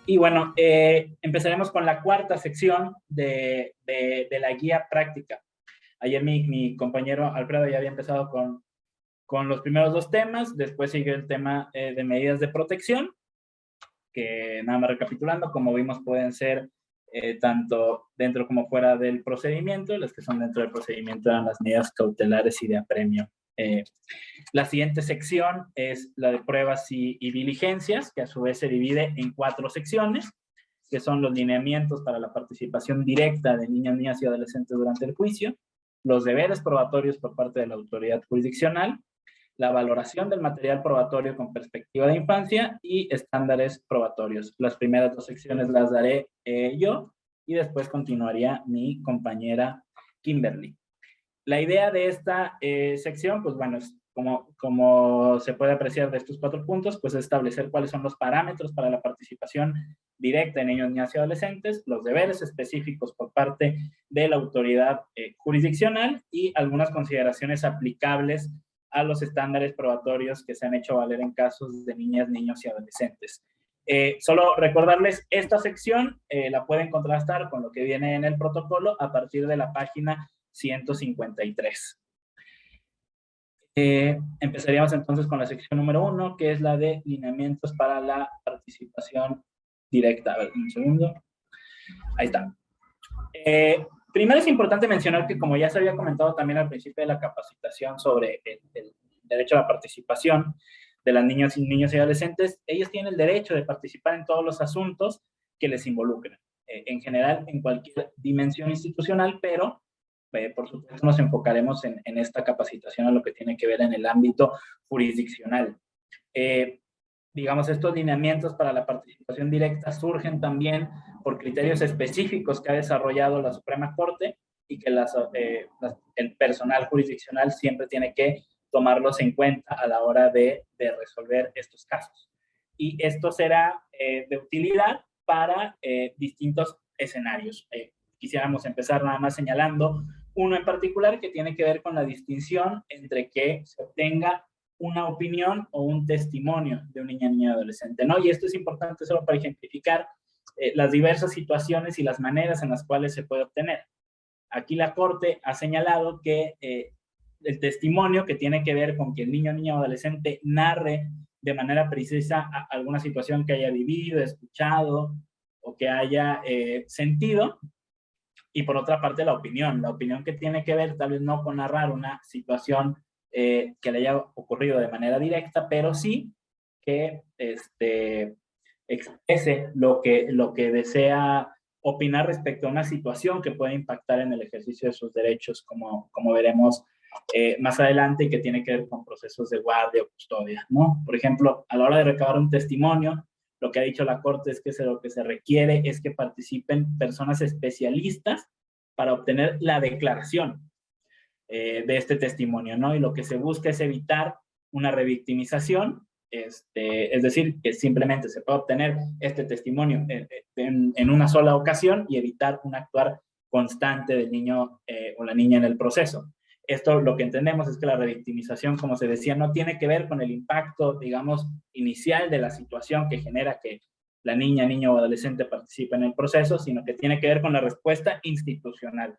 Y bueno, empezaremos con la cuarta sección de la guía práctica. Ayer mi compañero Alfredo ya había empezado con los primeros dos temas, después sigue el tema de medidas de protección, que nada más recapitulando, como vimos pueden ser tanto dentro como fuera del procedimiento. Las que son dentro del procedimiento eran las medidas cautelares y de apremio. La siguiente sección es la de pruebas y diligencias, que a su vez se divide en 4 secciones, que son los lineamientos para la participación directa de niñas, niñas y adolescentes durante el juicio, los deberes probatorios por parte de la autoridad jurisdiccional, la valoración del material probatorio con perspectiva de infancia y estándares probatorios. Las primeras 2 secciones las daré yo y después continuaría mi compañera Kimberly. La idea de esta sección, pues bueno, es como se puede apreciar de estos 4 puntos, pues establecer cuáles son los parámetros para la participación directa de niños, niñas y adolescentes, los deberes específicos por parte de la autoridad jurisdiccional y algunas consideraciones aplicables a los estándares probatorios que se han hecho valer en casos de niñas, niños y adolescentes. Solo recordarles, esta sección la pueden contrastar con lo que viene en el protocolo a partir de la página 153. Empezaríamos entonces con la sección número 1, que es la de lineamientos para la participación directa. A ver, un segundo. Ahí está. Primero es importante mencionar que, como ya se había comentado también al principio de la capacitación sobre el derecho a la participación de las niñas y niños y adolescentes, ellos tienen el derecho de participar en todos los asuntos que les involucren, en general en cualquier dimensión institucional, pero por supuesto nos enfocaremos en esta capacitación a lo que tiene que ver en el ámbito jurisdiccional. Digamos, estos lineamientos para la participación directa surgen también por criterios específicos que ha desarrollado la Suprema Corte y que el personal jurisdiccional siempre tiene que tomarlos en cuenta a la hora de resolver estos casos. Y esto será de utilidad para distintos escenarios. Quisiéramos empezar nada más señalando uno en particular que tiene que ver con la distinción entre que se obtenga una opinión o un testimonio de un niño, niña, adolescente, ¿no? Y esto es importante solo para ejemplificar las diversas situaciones y las maneras en las cuales se puede obtener. Aquí la Corte ha señalado que el testimonio, que tiene que ver con que el niño, niña o adolescente narre de manera precisa alguna situación que haya vivido, escuchado o que haya sentido. Y por otra parte, la opinión que tiene que ver tal vez no con narrar una situación que le haya ocurrido de manera directa, pero sí que exprese lo que desea opinar respecto a una situación que puede impactar en el ejercicio de sus derechos, como veremos más adelante, y que tiene que ver con procesos de guardia o custodia, ¿no? Por ejemplo, a la hora de recabar un testimonio, lo que ha dicho la Corte es que lo que se requiere es que participen personas especialistas para obtener la declaración de este testimonio, ¿no? Y lo que se busca es evitar una revictimización, es decir, que simplemente se puede obtener este testimonio en una sola ocasión y evitar un actuar constante del niño o la niña en el proceso. Esto lo que entendemos es que la revictimización, como se decía, no tiene que ver con el impacto, digamos, inicial de la situación que genera que la niña, niño o adolescente participe en el proceso, sino que tiene que ver con la respuesta institucional.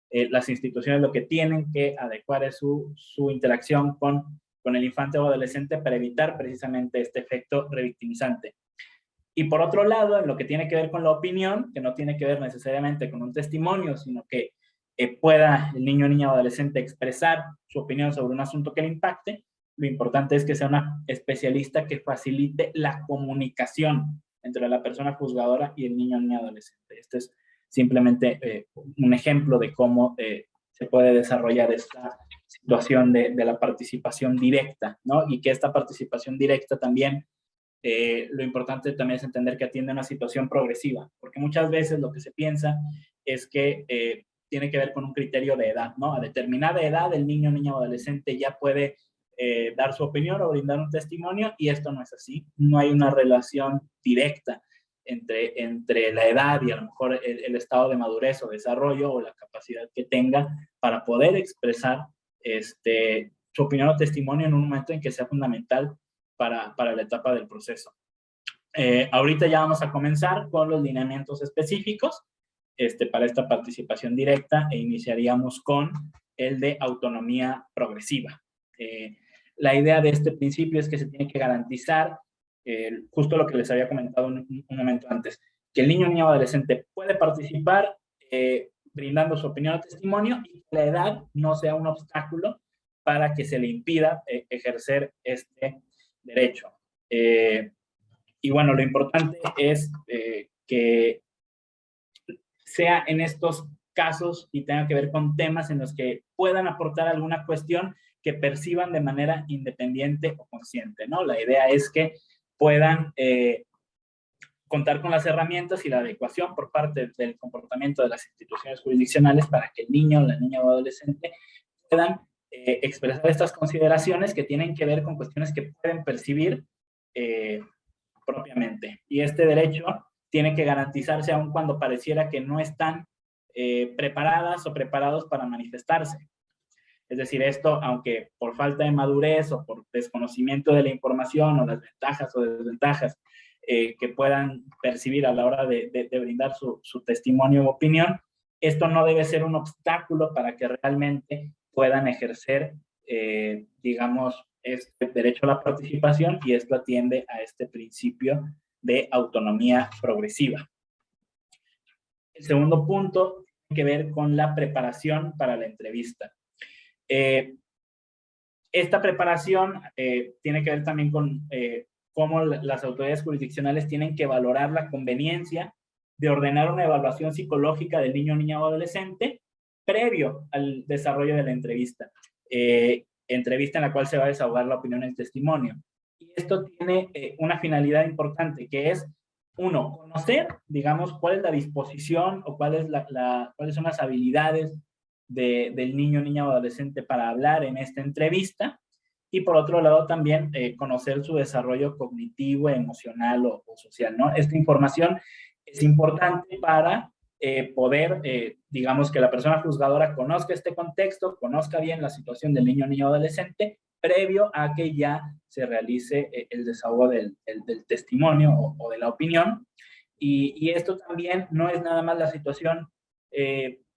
Las instituciones lo que tienen que adecuar es su interacción con el infante o adolescente para evitar precisamente este efecto revictimizante. Y por otro lado, en lo que tiene que ver con la opinión, que no tiene que ver necesariamente con un testimonio, sino que pueda el niño, niña o adolescente expresar su opinión sobre un asunto que le impacte, lo importante es que sea una especialista que facilite la comunicación entre la persona juzgadora y el niño, niña, adolescente. Este es simplemente un ejemplo de cómo se puede desarrollar esta situación de la participación directa, ¿no? Y que esta participación directa también, lo importante también es entender que atiende a una situación progresiva, porque muchas veces lo que se piensa es que tiene que ver con un criterio de edad, ¿no? A determinada edad el niño, niña o adolescente ya puede dar su opinión o brindar un testimonio, y esto no es así. No hay una relación directa entre la edad y a lo mejor el estado de madurez o desarrollo o la capacidad que tenga para poder expresar su opinión o testimonio en un momento en que sea fundamental para la etapa del proceso. Ahorita ya vamos a comenzar con los lineamientos específicos para esta participación directa e iniciaríamos con el de autonomía progresiva. La idea de este principio es que se tiene que garantizar justo lo que les había comentado un momento antes, que el niño o niña o adolescente puede participar brindando su opinión o testimonio y que la edad no sea un obstáculo para que se le impida ejercer este derecho. Y bueno, lo importante es que sea en estos casos y tenga que ver con temas en los que puedan aportar alguna cuestión que perciban de manera independiente o consciente, ¿no? La idea es que puedan contar con las herramientas y la adecuación por parte del comportamiento de las instituciones jurisdiccionales para que el niño, la niña o adolescente puedan expresar estas consideraciones que tienen que ver con cuestiones que pueden percibir propiamente. Y este derecho tiene que garantizarse aun cuando pareciera que no están preparadas o preparados para manifestarse. Es decir, esto, aunque por falta de madurez o por desconocimiento de la información o las ventajas o desventajas que puedan percibir a la hora de brindar su testimonio o opinión, esto no debe ser un obstáculo para que realmente puedan ejercer, digamos, este derecho a la participación, y esto atiende a este principio de autonomía progresiva. El segundo punto tiene que ver con la preparación para la entrevista. Esta preparación tiene que ver también con cómo las autoridades jurisdiccionales tienen que valorar la conveniencia de ordenar una evaluación psicológica del niño, niña o adolescente previo al desarrollo de la entrevista. Entrevista en la cual se va a desahogar la opinión y el testimonio. Y esto tiene una finalidad importante, que es, uno, conocer, digamos, cuál es la disposición o cuáles son las habilidades del niño, niña o adolescente para hablar en esta entrevista, y por otro lado también conocer su desarrollo cognitivo, emocional o social, ¿no? Esta información es importante para poder, digamos, que la persona juzgadora conozca este contexto, conozca bien la situación del niño, niña o adolescente, previo a que ya se realice el desahogo del testimonio o de la opinión. Y esto también no es nada más la situación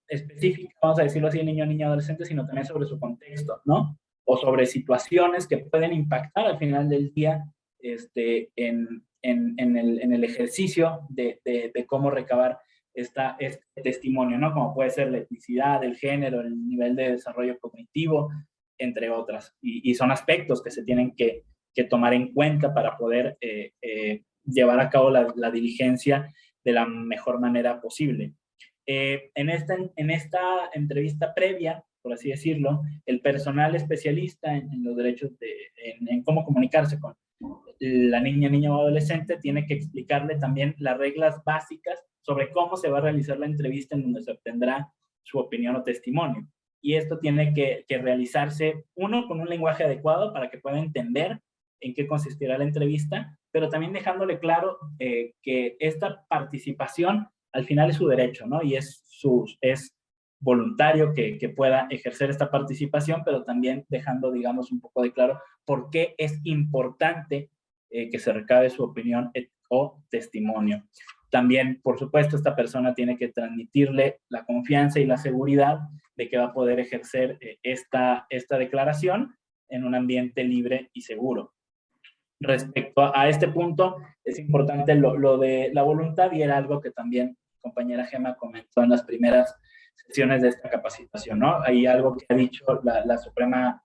específica, vamos a decirlo así, niño, niña, adolescente, sino también sobre su contexto, ¿no? O sobre situaciones que pueden impactar al final del día en el ejercicio de cómo recabar este testimonio, ¿no? Como puede ser la etnicidad, el género, el nivel de desarrollo cognitivo, entre otras. Y son aspectos que se tienen que tomar en cuenta para poder llevar a cabo la diligencia de la mejor manera posible. En esta entrevista previa, por así decirlo, el personal especialista en los derechos en cómo comunicarse con la niña o adolescente tiene que explicarle también las reglas básicas sobre cómo se va a realizar la entrevista en donde se obtendrá su opinión o testimonio. Y esto tiene que realizarse, uno, con un lenguaje adecuado para que pueda entender en qué consistirá la entrevista, pero también dejándole claro que esta participación al final es su derecho, ¿no? Y es voluntario que pueda ejercer esta participación, pero también dejando, digamos, un poco de claro por qué es importante que se recabe su opinión o testimonio. También, por supuesto, esta persona tiene que transmitirle la confianza y la seguridad de que va a poder ejercer esta declaración en un ambiente libre y seguro. Respecto a este punto, es importante lo de la voluntad, y era algo que también mi compañera Gema comentó en las primeras sesiones de esta capacitación, ¿no? Hay algo que ha dicho la Suprema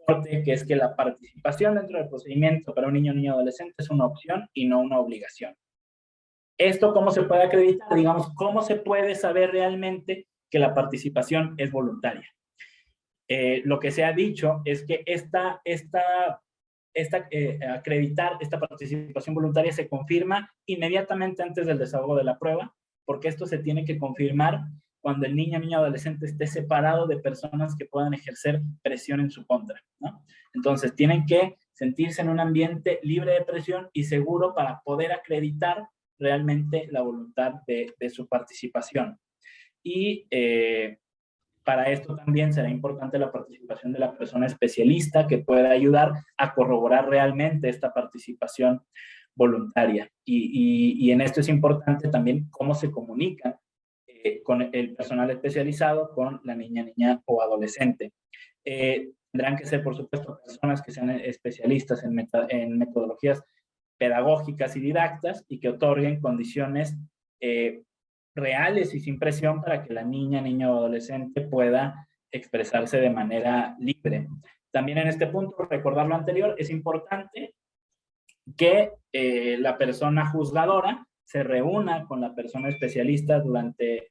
Corte, que es que la participación dentro del procedimiento para un niño o niña adolescente es una opción y no una obligación. ¿Esto cómo se puede acreditar? Digamos, ¿cómo se puede saber realmente que la participación es voluntaria? Lo que se ha dicho es que acreditar esta participación voluntaria se confirma inmediatamente antes del desahogo de la prueba, porque esto se tiene que confirmar cuando el niño o niña adolescente esté separado de personas que puedan ejercer presión en su contra, ¿no? Entonces, tienen que sentirse en un ambiente libre de presión y seguro para poder acreditar realmente la voluntad de su participación. Y para esto también será importante la participación de la persona especialista que pueda ayudar a corroborar realmente esta participación voluntaria. Y en esto es importante también cómo se comunica con el personal especializado con la niña o adolescente. Tendrán que ser, por supuesto, personas que sean especialistas en metodologías pedagógicas y didactas y que otorguen condiciones reales y sin presión para que la niño o adolescente pueda expresarse de manera libre. También en este punto, recordar lo anterior, es importante que la persona juzgadora se reúna con la persona especialista durante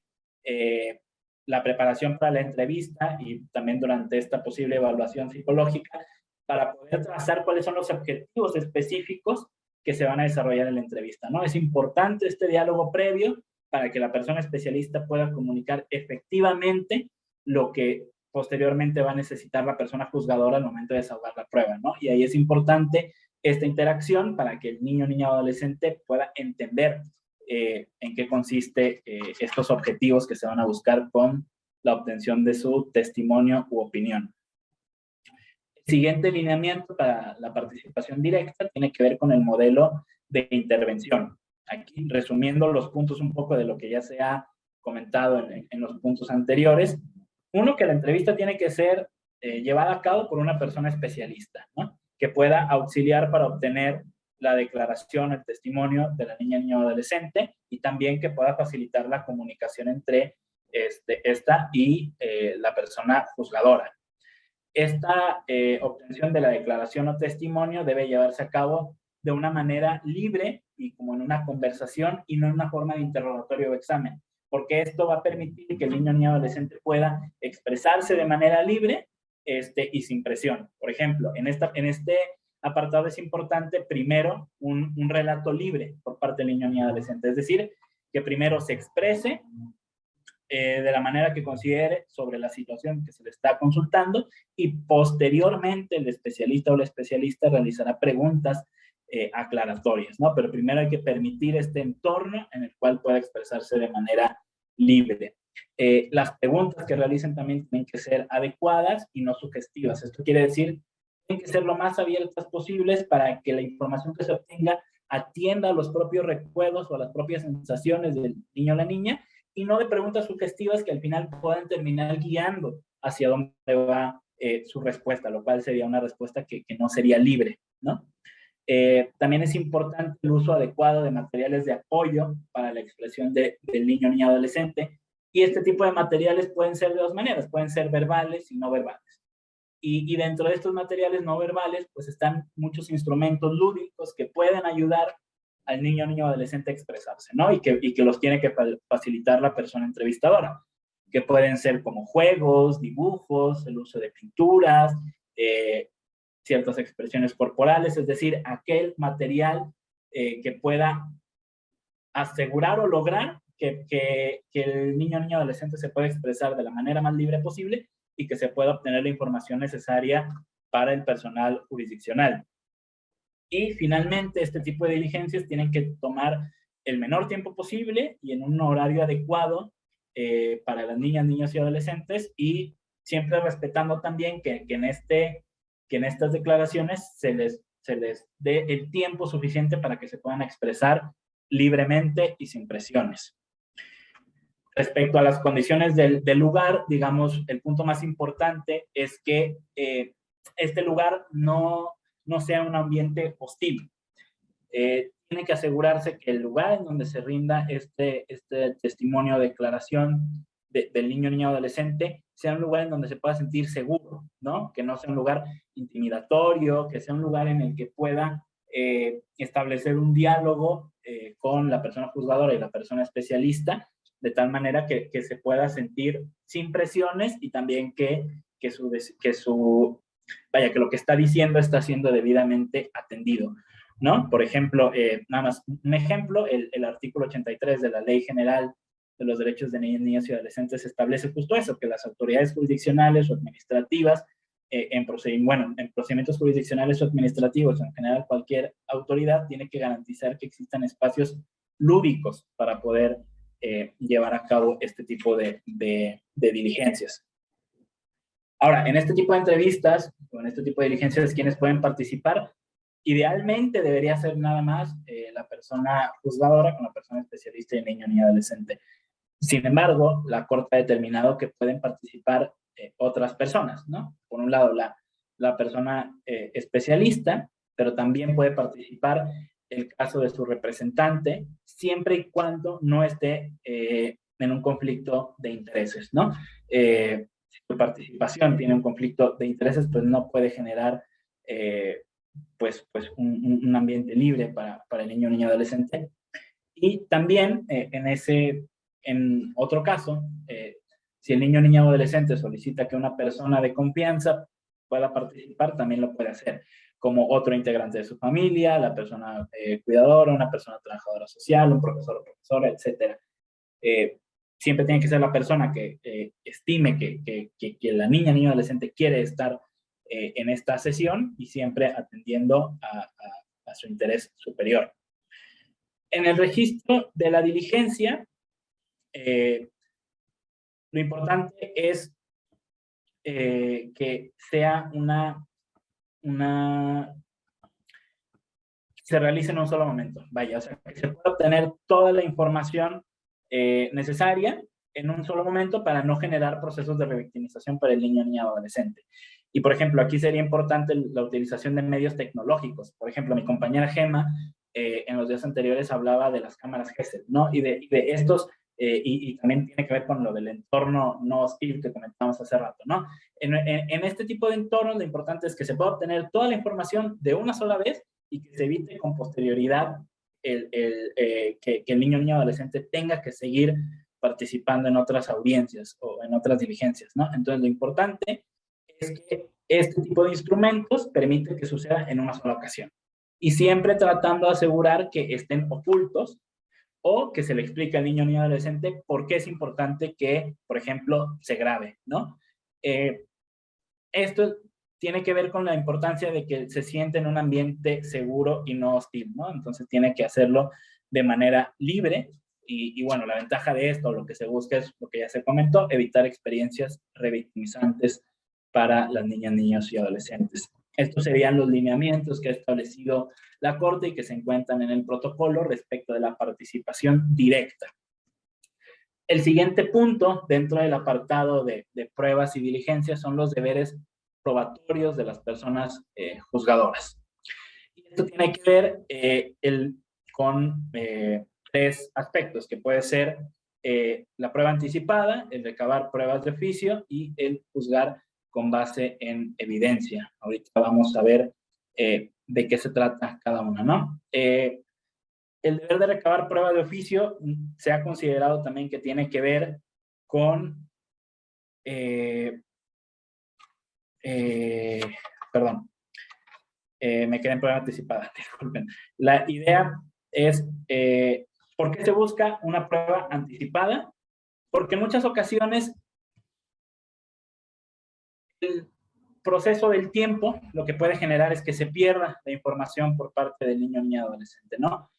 la preparación para la entrevista y también durante esta posible evaluación psicológica para poder trazar cuáles son los objetivos específicos que se van a desarrollar en la entrevista, ¿no? Es importante este diálogo previo para que la persona especialista pueda comunicar efectivamente lo que posteriormente va a necesitar la persona juzgadora al momento de desahogar la prueba, ¿no? Y ahí es importante esta interacción para que el niño o adolescente pueda entender en qué consiste estos objetivos que se van a buscar con la obtención de su testimonio u opinión. El siguiente lineamiento para la participación directa tiene que ver con el modelo de intervención. Aquí, resumiendo los puntos un poco de lo que ya se ha comentado en los puntos anteriores. Uno, que la entrevista tiene que ser llevada a cabo por una persona especialista, ¿no? Que pueda auxiliar para obtener la declaración, el testimonio de la niña o adolescente y también que pueda facilitar la comunicación entre esta y la persona juzgadora. Esta obtención de la declaración o testimonio debe llevarse a cabo de una manera libre y como en una conversación y no en una forma de interrogatorio o examen, porque esto va a permitir que el niño o adolescente pueda expresarse de manera libre y sin presión. Por ejemplo, en este apartado es importante primero un relato libre por parte del niño o adolescente, es decir, que primero se exprese de la manera que considere sobre la situación que se le está consultando y posteriormente el especialista o la especialista realizará preguntas aclaratorias, ¿no? Pero primero hay que permitir este entorno en el cual pueda expresarse de manera libre. Las preguntas que realicen también tienen que ser adecuadas y no sugestivas. Esto quiere decir, tienen que ser lo más abiertas posibles para que la información que se obtenga atienda a los propios recuerdos o a las propias sensaciones del niño o la niña y no de preguntas sugestivas que al final puedan terminar guiando hacia dónde va su respuesta, lo cual sería una respuesta que no sería libre, ¿no? También es importante el uso adecuado de materiales de apoyo para la expresión del niño o adolescente, y este tipo de materiales pueden ser de dos maneras, pueden ser verbales y no verbales. Y dentro de estos materiales no verbales, pues están muchos instrumentos lúdicos que pueden ayudar al niño o adolescente a expresarse, ¿no? Y que los tiene que facilitar la persona entrevistadora, que pueden ser como juegos, dibujos, el uso de pinturas, ciertas expresiones corporales, es decir, aquel material que pueda asegurar o lograr que el niño o adolescente se pueda expresar de la manera más libre posible y que se pueda obtener la información necesaria para el personal jurisdiccional. Y finalmente, este tipo de diligencias tienen que tomar el menor tiempo posible y en un horario adecuado para las niñas, niños y adolescentes, y siempre respetando también que en estas declaraciones se les dé el tiempo suficiente para que se puedan expresar libremente y sin presiones. Respecto a las condiciones del lugar, digamos, el punto más importante es que este lugar no sea un ambiente hostil. Tiene que asegurarse que el lugar en donde se rinda este testimonio o declaración del niño o adolescente sea un lugar en donde se pueda sentir seguro, ¿no? Que no sea un lugar intimidatorio, que sea un lugar en el que pueda establecer un diálogo con la persona juzgadora y la persona especialista, de tal manera que se pueda sentir sin presiones y también que lo que está diciendo está siendo debidamente atendido, ¿no? Por ejemplo, nada más un ejemplo, el artículo 83 de la Ley General de los Derechos de Niñas y Adolescentes establece justo eso, que las autoridades jurisdiccionales o administrativas, en procedimientos jurisdiccionales o administrativos, en general cualquier autoridad tiene que garantizar que existan espacios lúdicos para poder llevar a cabo este tipo de diligencias. Ahora, en este tipo de entrevistas, o en este tipo de diligencias, ¿quiénes pueden participar? Idealmente debería ser nada más la persona juzgadora con la persona especialista en niño, niña, adolescente. Sin embargo, la Corte ha determinado que pueden participar otras personas, ¿no? Por un lado, la persona especialista, pero también puede participar el caso de su representante, siempre y cuando no esté en un conflicto de intereses, ¿no? Si su participación tiene un conflicto de intereses, pues no puede generar pues un ambiente libre para el niño o niña adolescente. Y también en otro caso, si el niño, niña o adolescente solicita que una persona de confianza pueda participar, también lo puede hacer, como otro integrante de su familia, la persona cuidadora, una persona trabajadora social, un profesor o profesora, etc. Siempre tiene que ser la persona que estime que la niña, niño o adolescente quiere estar en esta sesión y siempre atendiendo a su interés superior. En el registro de la diligencia, lo importante es que sea se realice en un solo momento. Vaya, o sea, que se pueda obtener toda la información necesaria en un solo momento para no generar procesos de revictimización para el niño, niña o adolescente. Y, por ejemplo, aquí sería importante la utilización de medios tecnológicos. Por ejemplo, mi compañera Gemma en los días anteriores hablaba de las cámaras GESEL, ¿no? Y de estos, y también tiene que ver con lo del entorno no hostil que comentábamos hace rato, ¿no? En este tipo de entornos, lo importante es que se pueda obtener toda la información de una sola vez y que se evite con posterioridad que el niño o niña adolescente tenga que seguir participando en otras audiencias o en otras diligencias, ¿no? Entonces, lo importante es que este tipo de instrumentos permite que suceda en una sola ocasión. Y siempre tratando de asegurar que estén ocultos o que se le explique al niño o niña adolescente por qué es importante que, por ejemplo, se grabe, ¿no? Esto tiene que ver con la importancia de que se siente en un ambiente seguro y no hostil, ¿no? Entonces tiene que hacerlo de manera libre y bueno, la ventaja de esto, lo que se busca es lo que ya se comentó, evitar experiencias revictimizantes para las niñas, niños y adolescentes. Estos serían los lineamientos que ha establecido la Corte y que se encuentran en el protocolo respecto de la participación directa. El siguiente punto dentro del apartado de pruebas y diligencias son los deberes probatorios de las personas juzgadoras. Y esto tiene que ver con tres aspectos, que puede ser la prueba anticipada, el recabar pruebas de oficio y el juzgar con base en evidencia. Ahorita vamos a ver de qué se trata cada una, ¿no? El deber de recabar prueba de oficio se ha considerado también que tiene que ver con, perdón, me quedé en prueba anticipada, disculpen. La idea es, ¿por qué se busca una prueba anticipada? Porque en muchas ocasiones el proceso del tiempo lo que puede generar es que se pierda la información por parte del niño, niña, adolescente, ¿no?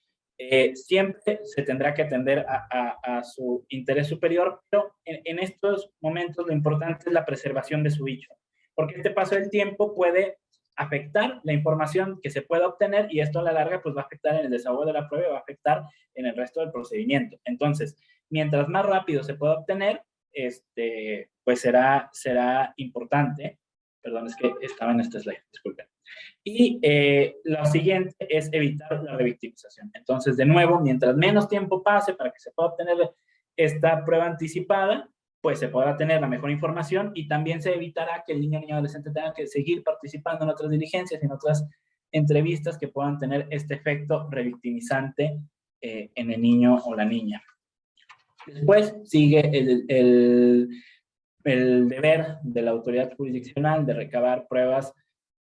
Siempre se tendrá que atender a su interés superior, pero en estos momentos lo importante es la preservación de su dicho, porque este paso del tiempo puede afectar la información que se pueda obtener y esto a la larga pues va a afectar en el desahogo de la prueba y va a afectar en el resto del procedimiento. Entonces, mientras más rápido se pueda obtener, pues será importante. Perdón, es que estaba en este slide, disculpen. Y lo siguiente es evitar la revictimización. Entonces, de nuevo, mientras menos tiempo pase para que se pueda obtener esta prueba anticipada, pues se podrá tener la mejor información y también se evitará que el niño o niña adolescente tenga que seguir participando en otras diligencias, en otras entrevistas que puedan tener este efecto revictimizante en el niño o la niña. Después sigue el deber de la autoridad jurisdiccional de recabar pruebas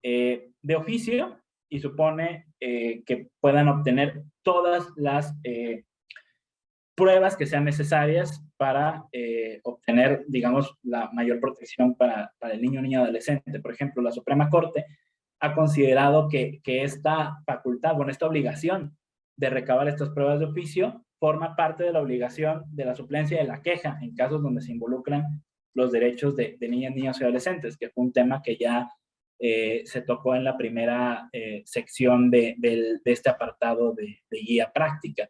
de oficio y supone que puedan obtener todas las pruebas que sean necesarias para obtener, digamos, la mayor protección para el niño o niña adolescente. Por ejemplo, la Suprema Corte ha considerado que esta facultad, bueno, esta obligación de recabar estas pruebas de oficio forma parte de la obligación de la suplencia de la queja en casos donde se involucran los derechos de niñas, niños y adolescentes, que fue un tema que ya se tocó en la primera sección de este apartado de guía práctica.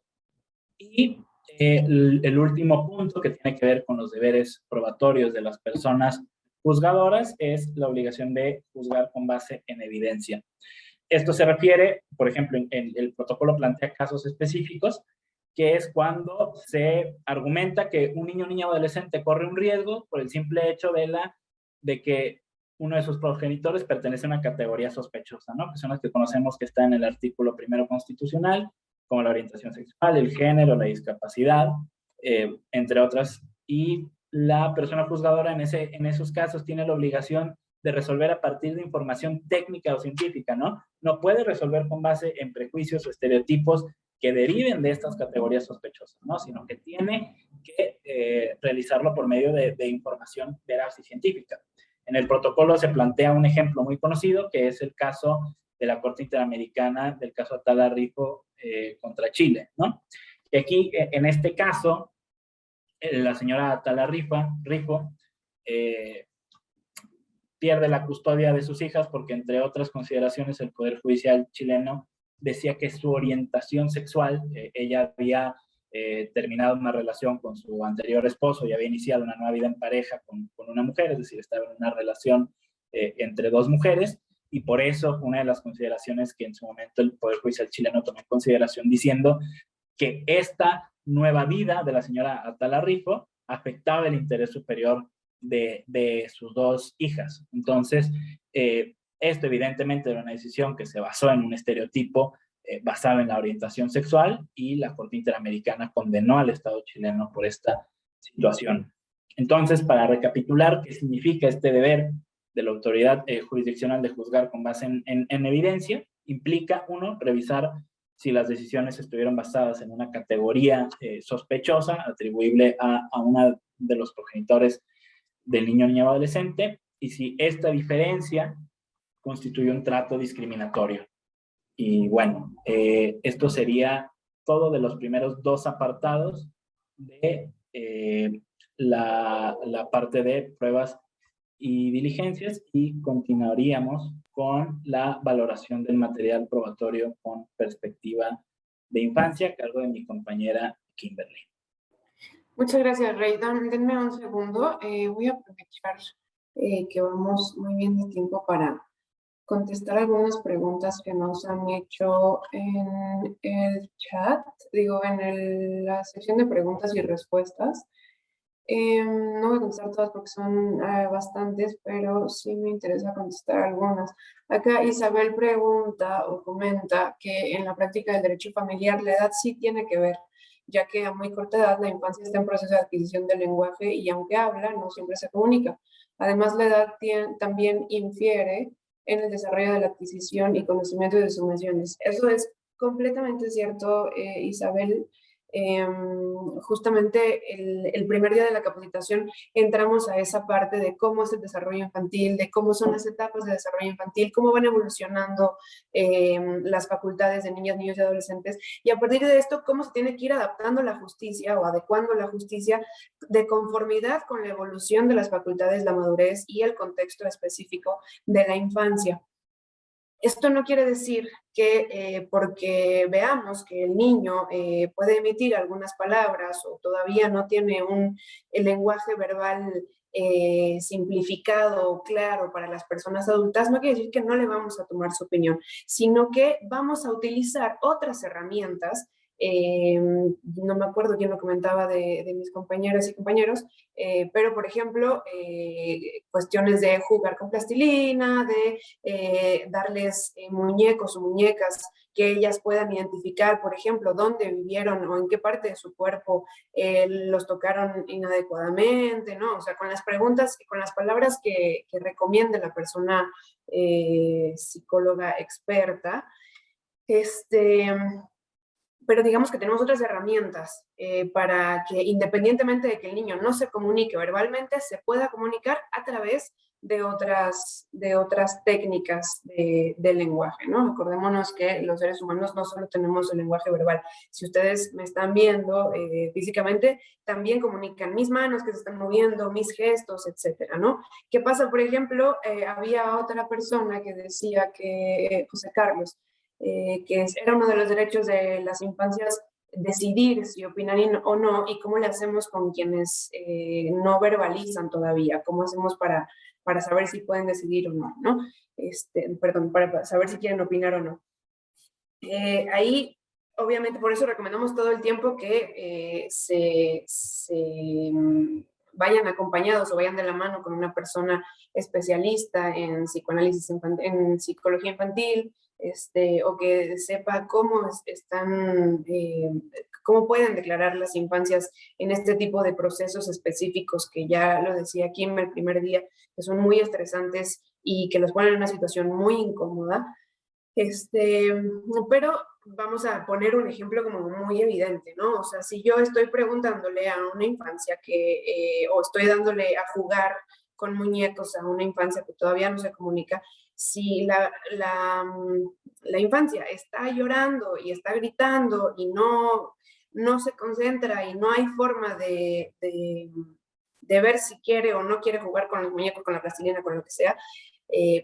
Y el último punto, que tiene que ver con los deberes probatorios de las personas juzgadoras, es la obligación de juzgar con base en evidencia. Esto se refiere, por ejemplo, en el protocolo plantea casos específicos, que es cuando se argumenta que un niño, niña o adolescente corre un riesgo por el simple hecho de que uno de sus progenitores pertenece a una categoría sospechosa, ¿no? Que son las que conocemos que está en el artículo 1 constitucional, como la orientación sexual, el género, la discapacidad, entre otras. Y la persona juzgadora en esos casos tiene la obligación de resolver a partir de información técnica o científica, ¿no? No puede resolver con base en prejuicios o estereotipos que deriven de estas categorías sospechosas, ¿no? Sino que tiene que realizarlo por medio de información veraz y científica. En el protocolo se plantea un ejemplo muy conocido, que es el caso de la Corte Interamericana, del caso Atala Rifo contra Chile, ¿no? Y aquí, en este caso, la señora Atala Rifo pierde la custodia de sus hijas porque, entre otras consideraciones, el Poder Judicial chileno decía que su orientación sexual, ella había terminado una relación con su anterior esposo y había iniciado una nueva vida en pareja con una mujer, es decir, estaba en una relación entre dos mujeres, y por eso una de las consideraciones que en su momento el Poder Judicial chileno tomó en consideración, diciendo que esta nueva vida de la señora Atala Rifo afectaba el interés superior de sus dos hijas. Entonces, esto evidentemente era una decisión que se basó en un estereotipo basado en la orientación sexual, y la Corte Interamericana condenó al Estado chileno por esta situación. Entonces, para recapitular, ¿qué significa este deber de la autoridad jurisdiccional de juzgar con base en evidencia? Implica, uno, revisar si las decisiones estuvieron basadas en una categoría sospechosa, atribuible a una de los progenitores del niño, niña o adolescente, y si esta diferencia constituye un trato discriminatorio. Y bueno, esto sería todo de los primeros dos apartados de la parte de pruebas y diligencias, y continuaríamos con la valoración del material probatorio con perspectiva de infancia, a cargo de mi compañera Kimberly. Muchas gracias, Rey. Denme un segundo. Voy a aprovechar que vamos muy bien de tiempo para contestar algunas preguntas que nos han hecho en el chat, en la sección de preguntas y respuestas. No voy a contestar todas porque son bastantes, pero sí me interesa contestar algunas. Acá Isabel pregunta o comenta que en la práctica del derecho familiar la edad sí tiene que ver, ya que a muy corta edad la infancia está en proceso de adquisición del lenguaje y aunque habla, no siempre se comunica. Además, la edad también infiere en el desarrollo de la adquisición y conocimiento de sus emociones. Eso es completamente cierto, Isabel. Justamente el primer día de la capacitación entramos a esa parte de cómo es el desarrollo infantil, de cómo son las etapas de desarrollo infantil, cómo van evolucionando las facultades de niñas, niños y adolescentes, y a partir de esto, cómo se tiene que ir adaptando la justicia o adecuando la justicia de conformidad con la evolución de las facultades, la madurez y el contexto específico de la infancia. Esto no quiere decir que porque veamos que el niño puede emitir algunas palabras o todavía no tiene el lenguaje verbal simplificado o claro para las personas adultas, no quiere decir que no le vamos a tomar su opinión, sino que vamos a utilizar otras herramientas. No me acuerdo quién lo comentaba de mis compañeras y compañeros, pero por ejemplo, cuestiones de jugar con plastilina, de darles muñecos o muñecas que ellas puedan identificar, por ejemplo, dónde vivieron o en qué parte de su cuerpo los tocaron inadecuadamente, ¿no? O sea, con las preguntas y con las palabras que recomiende la persona psicóloga experta, pero digamos que tenemos otras herramientas para que, independientemente de que el niño no se comunique verbalmente, se pueda comunicar a través de otras técnicas de lenguaje, ¿no? Acordémonos que los seres humanos no solo tenemos el lenguaje verbal. Si ustedes me están viendo físicamente, también comunican mis manos que se están moviendo, mis gestos, etcétera, ¿no? ¿Qué pasa? Por ejemplo, había otra persona que decía que, José Carlos, que era uno de los derechos de las infancias decidir si opinar o no, y cómo le hacemos con quienes no verbalizan todavía, cómo hacemos para saber si pueden decidir o no, ¿no? Perdón, para saber si quieren opinar o no. Ahí, obviamente, por eso recomendamos todo el tiempo que vayan acompañados o vayan de la mano con una persona especialista en psicoanálisis en psicología infantil, o que sepa cómo cómo pueden declarar las infancias en este tipo de procesos específicos que ya lo decía Kim el primer día, que son muy estresantes y que los ponen en una situación muy incómoda. Pero vamos a poner un ejemplo como muy evidente, ¿no? O sea, si yo estoy preguntándole a una infancia o estoy dándole a jugar con muñecos a una infancia que todavía no se comunica, si la infancia está llorando y está gritando y no se concentra y no hay forma de ver si quiere o no quiere jugar con los muñecos, con la plastilina, con lo que sea,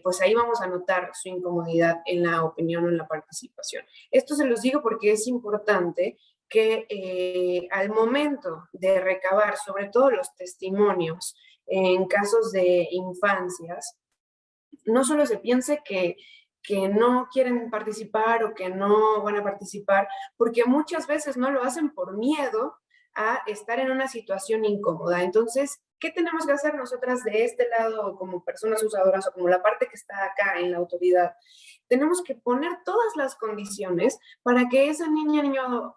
pues ahí vamos a notar su incomodidad en la opinión o en la participación. Esto se los digo porque es importante que al momento de recabar sobre todo los testimonios en casos de infancias, no solo se piense que no quieren participar o que no van a participar, porque muchas veces no lo hacen por miedo a estar en una situación incómoda. Entonces, ¿qué tenemos que hacer nosotras de este lado como personas usadoras o como la parte que está acá en la autoridad? Tenemos que poner todas las condiciones para que esa niña o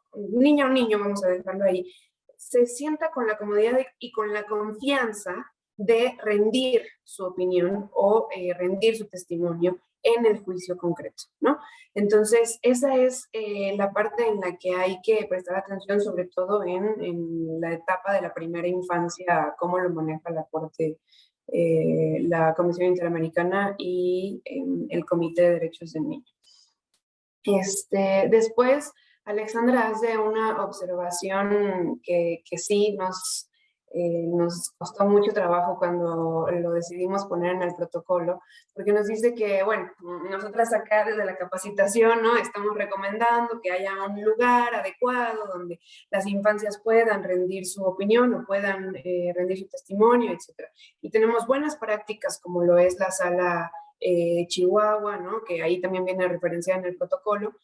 niño, vamos a dejarlo ahí, se sienta con la comodidad y con la confianza de rendir su opinión o rendir su testimonio en el juicio concreto, ¿no? Entonces, esa es la parte en la que hay que prestar atención, sobre todo en la etapa de la primera infancia, cómo lo maneja la Corte, la Comisión Interamericana y el Comité de Derechos del Niño. Después, Alexandra hace una observación que sí nos costó mucho trabajo cuando lo decidimos poner en el protocolo, porque nos dice que, bueno, nosotras acá desde la capacitación, ¿no? Estamos recomendando que haya un lugar adecuado donde las infancias puedan rendir su opinión o puedan rendir su testimonio, etc. Y tenemos buenas prácticas como lo es la sala Chihuahua, ¿no? Que ahí también viene referenciada en el protocolo,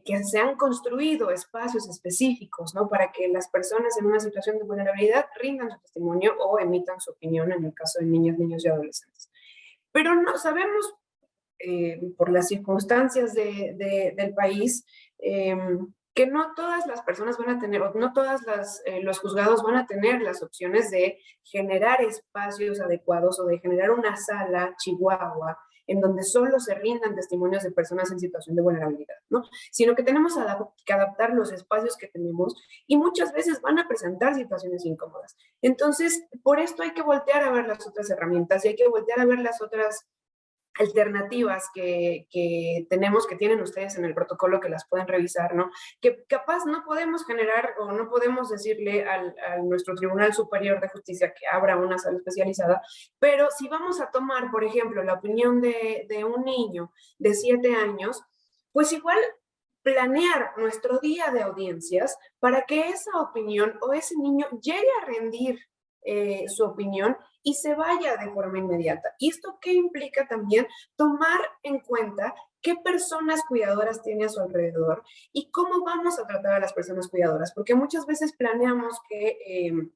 que se han construido espacios específicos, ¿no? Para que las personas en una situación de vulnerabilidad rindan su testimonio o emitan su opinión en el caso de niñas, niños y adolescentes. Pero no sabemos, por las circunstancias del país, que no todas las personas van a tener, o no todos los juzgados van a tener las opciones de generar espacios adecuados o de generar una sala Chihuahua en donde solo se rindan testimonios de personas en situación de vulnerabilidad, ¿no? Sino que tenemos que adaptar los espacios que tenemos y muchas veces van a presentar situaciones incómodas. Entonces, por esto hay que voltear a ver las otras herramientas y hay que voltear a ver las otras alternativas que tenemos, que tienen ustedes en el protocolo, que las pueden revisar, ¿no? Que capaz no podemos generar o no podemos decirle a nuestro Tribunal Superior de Justicia que abra una sala especializada, pero si vamos a tomar, por ejemplo, la opinión de un niño de 7 años, pues igual planear nuestro día de audiencias para que esa opinión o ese niño llegue a rendir su opinión y se vaya de forma inmediata. ¿Y esto qué implica también? Tomar en cuenta qué personas cuidadoras tiene a su alrededor y cómo vamos a tratar a las personas cuidadoras, porque muchas veces planeamos que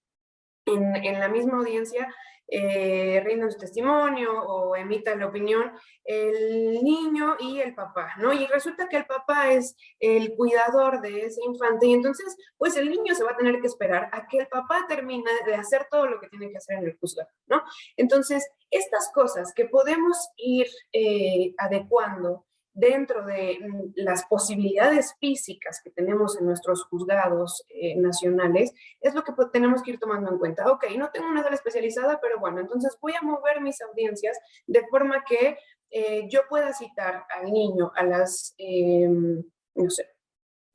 en la misma audiencia rindan su testimonio o emitan la opinión el niño y el papá, ¿no? Y resulta que el papá es el cuidador de ese infante y entonces, pues el niño se va a tener que esperar a que el papá termine de hacer todo lo que tiene que hacer en el juzgado, ¿no? Entonces, estas cosas que podemos ir adecuando dentro de las posibilidades físicas que tenemos en nuestros juzgados nacionales, es lo que tenemos que ir tomando en cuenta. Ok, no tengo una sala especializada, pero bueno, entonces voy a mover mis audiencias de forma que yo pueda citar al niño a las, no sé,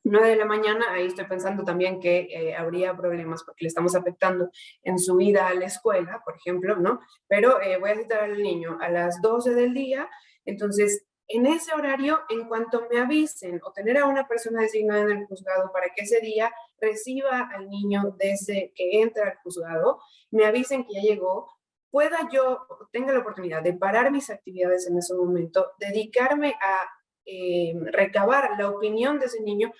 9 de la mañana, ahí estoy pensando también que habría problemas porque le estamos afectando en su ida a la escuela, por ejemplo, ¿no? Pero voy a citar al niño a las 12 del día, entonces en ese horario, en cuanto me avisen o tener a una persona designada en el juzgado para que ese día reciba al niño desde que entra al juzgado, me avisen que ya llegó, pueda yo, tenga la oportunidad de parar mis actividades en ese momento, dedicarme a recabar la opinión de ese niño.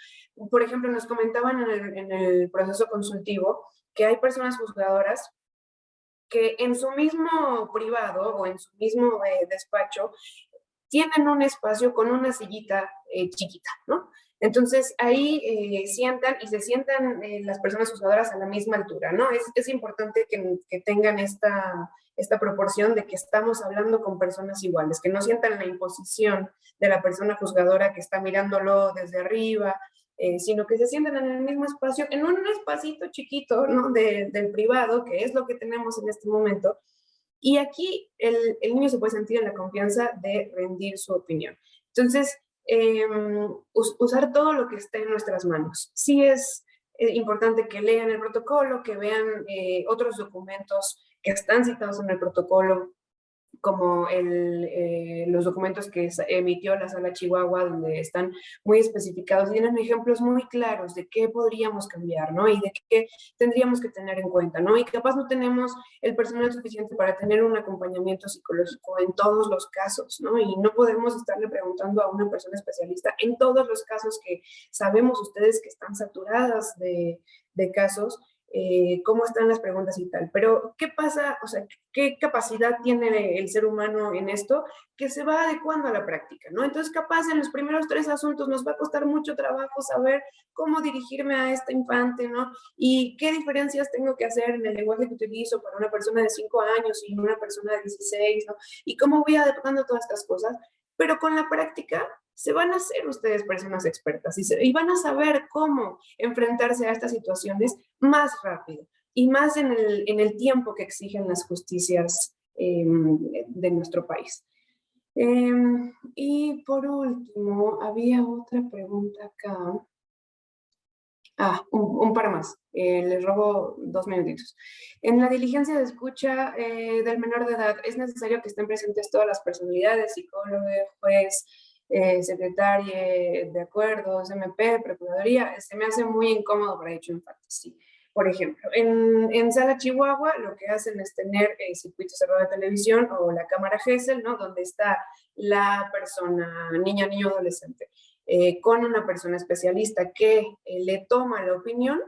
Por ejemplo, nos comentaban en el proceso consultivo que hay personas juzgadoras que en su mismo privado o en su mismo despacho tienen un espacio con una sillita chiquita, ¿no? Entonces ahí sientan y se sientan las personas juzgadoras a la misma altura, ¿no? Es importante que tengan esta proporción de que estamos hablando con personas iguales, que no sientan la imposición de la persona juzgadora que está mirándolo desde arriba, sino que se sientan en el mismo espacio, en un espacito chiquito, ¿no? Del privado, que es lo que tenemos en este momento. Y aquí el niño se puede sentir en la confianza de rendir su opinión. Entonces, usar todo lo que esté en nuestras manos. Sí es importante que lean el protocolo, que vean otros documentos que están citados en el protocolo, como los documentos que emitió la Sala Chihuahua, donde están muy especificados y tienen ejemplos muy claros de qué podríamos cambiar, ¿no? Y de qué tendríamos que tener en cuenta, ¿no? Y capaz no tenemos el personal suficiente para tener un acompañamiento psicológico en todos los casos, ¿no? Y no podemos estarle preguntando a una persona especialista en todos los casos que sabemos ustedes que están saturadas de casos, cómo están las preguntas y tal. Pero, ¿qué pasa? O sea, ¿qué capacidad tiene el ser humano en esto? Que se va adecuando a la práctica, ¿no? Entonces, capaz en los primeros 3 asuntos nos va a costar mucho trabajo saber cómo dirigirme a este infante, ¿no? Y qué diferencias tengo que hacer en el lenguaje que utilizo para una persona de 5 años y una persona de 16, ¿no? Y cómo voy adaptando todas estas cosas. Pero con la práctica se van a hacer ustedes personas expertas y van a saber cómo enfrentarse a estas situaciones más rápido y más en el tiempo que exigen las justicias de nuestro país. Y por último, había otra pregunta acá. Un par más. Les robo 2 minutitos. En la diligencia de escucha del menor de edad, ¿es necesario que estén presentes todas las personalidades, psicólogo, juez, secretaria de acuerdos, MP, procuraduría? Se me hace muy incómodo para dicho infante, sí. Por ejemplo, en Sala Chihuahua lo que hacen es tener circuito cerrado de televisión o la cámara Gesell, ¿no? Donde está la persona, niña, niño, adolescente, con una persona especialista que le toma la opinión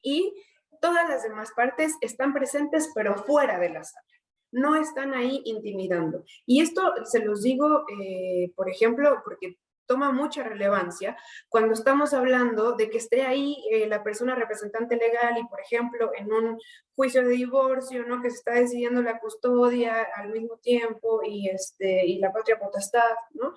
y todas las demás partes están presentes pero fuera de la sala. No están ahí intimidando. Y esto se los digo, por ejemplo, porque toma mucha relevancia cuando estamos hablando de que esté ahí la persona representante legal y, por ejemplo, en un juicio de divorcio, ¿no? Que se está decidiendo la custodia al mismo tiempo y la patria potestad, ¿no?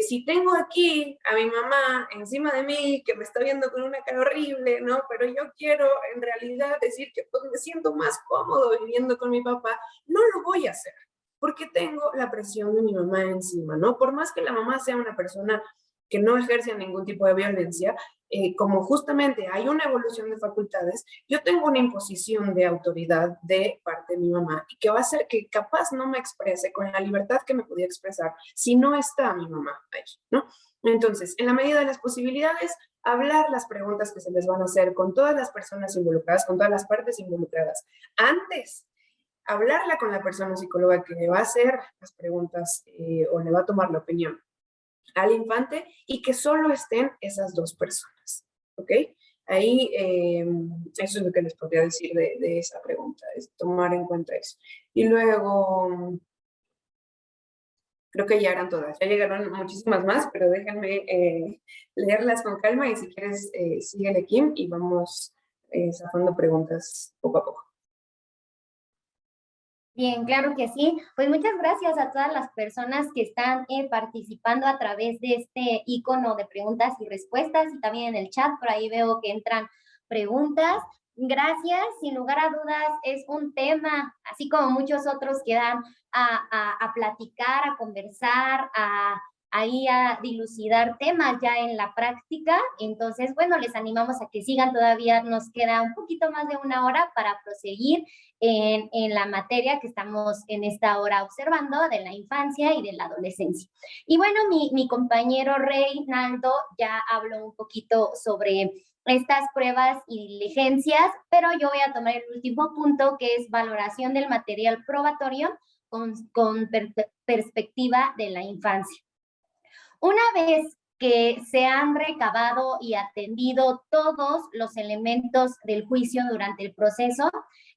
Si tengo aquí a mi mamá encima de mí, que me está viendo con una cara horrible, ¿no? Pero yo quiero en realidad decir que pues, me siento más cómodo viviendo con mi papá, no lo voy a hacer, porque tengo la presión de mi mamá encima, ¿no? Por más que la mamá sea una persona que no ejerce ningún tipo de violencia, como justamente hay una evolución de facultades, yo tengo una imposición de autoridad de parte de mi mamá y que va a ser que capaz no me exprese con la libertad que me podía expresar si no está mi mamá ahí, ¿no? Entonces, en la medida de las posibilidades, hablar las preguntas que se les van a hacer con todas las personas involucradas, con todas las partes involucradas, antes hablarla con la persona psicóloga que le va a hacer las preguntas o le va a tomar la opinión al infante y que solo estén esas 2 personas, ¿ok? Ahí, eso es lo que les podría decir de esa pregunta, es tomar en cuenta eso. Y luego, creo que ya eran todas, ya llegaron muchísimas más, pero déjenme leerlas con calma y si quieres, síguele, Kim, y vamos sacando preguntas poco a poco. Bien, claro que sí. Pues muchas gracias a todas las personas que están participando a través de este icono de preguntas y respuestas y también en el chat, por ahí veo que entran preguntas. Gracias, sin lugar a dudas es un tema, así como muchos otros que dan a platicar, a conversar, ahí a dilucidar temas ya en la práctica. Entonces, bueno, les animamos a que sigan, todavía nos queda un poquito más de una hora para proseguir en la materia que estamos en esta hora observando de la infancia y de la adolescencia. Y bueno, mi compañero Reynaldo ya habló un poquito sobre estas pruebas y diligencias, pero yo voy a tomar el último punto, que es valoración del material probatorio con perspectiva de la infancia. Una vez que se han recabado y atendido todos los elementos del juicio durante el proceso,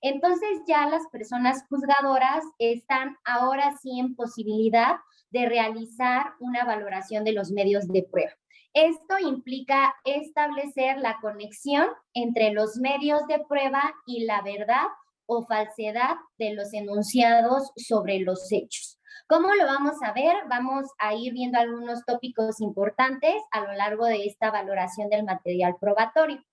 entonces ya las personas juzgadoras están ahora sí en posibilidad de realizar una valoración de los medios de prueba. Esto implica establecer la conexión entre los medios de prueba y la verdad o falsedad de los enunciados sobre los hechos. ¿Cómo lo vamos a ver? Vamos a ir viendo algunos tópicos importantes a lo largo de esta valoración del material probatorio.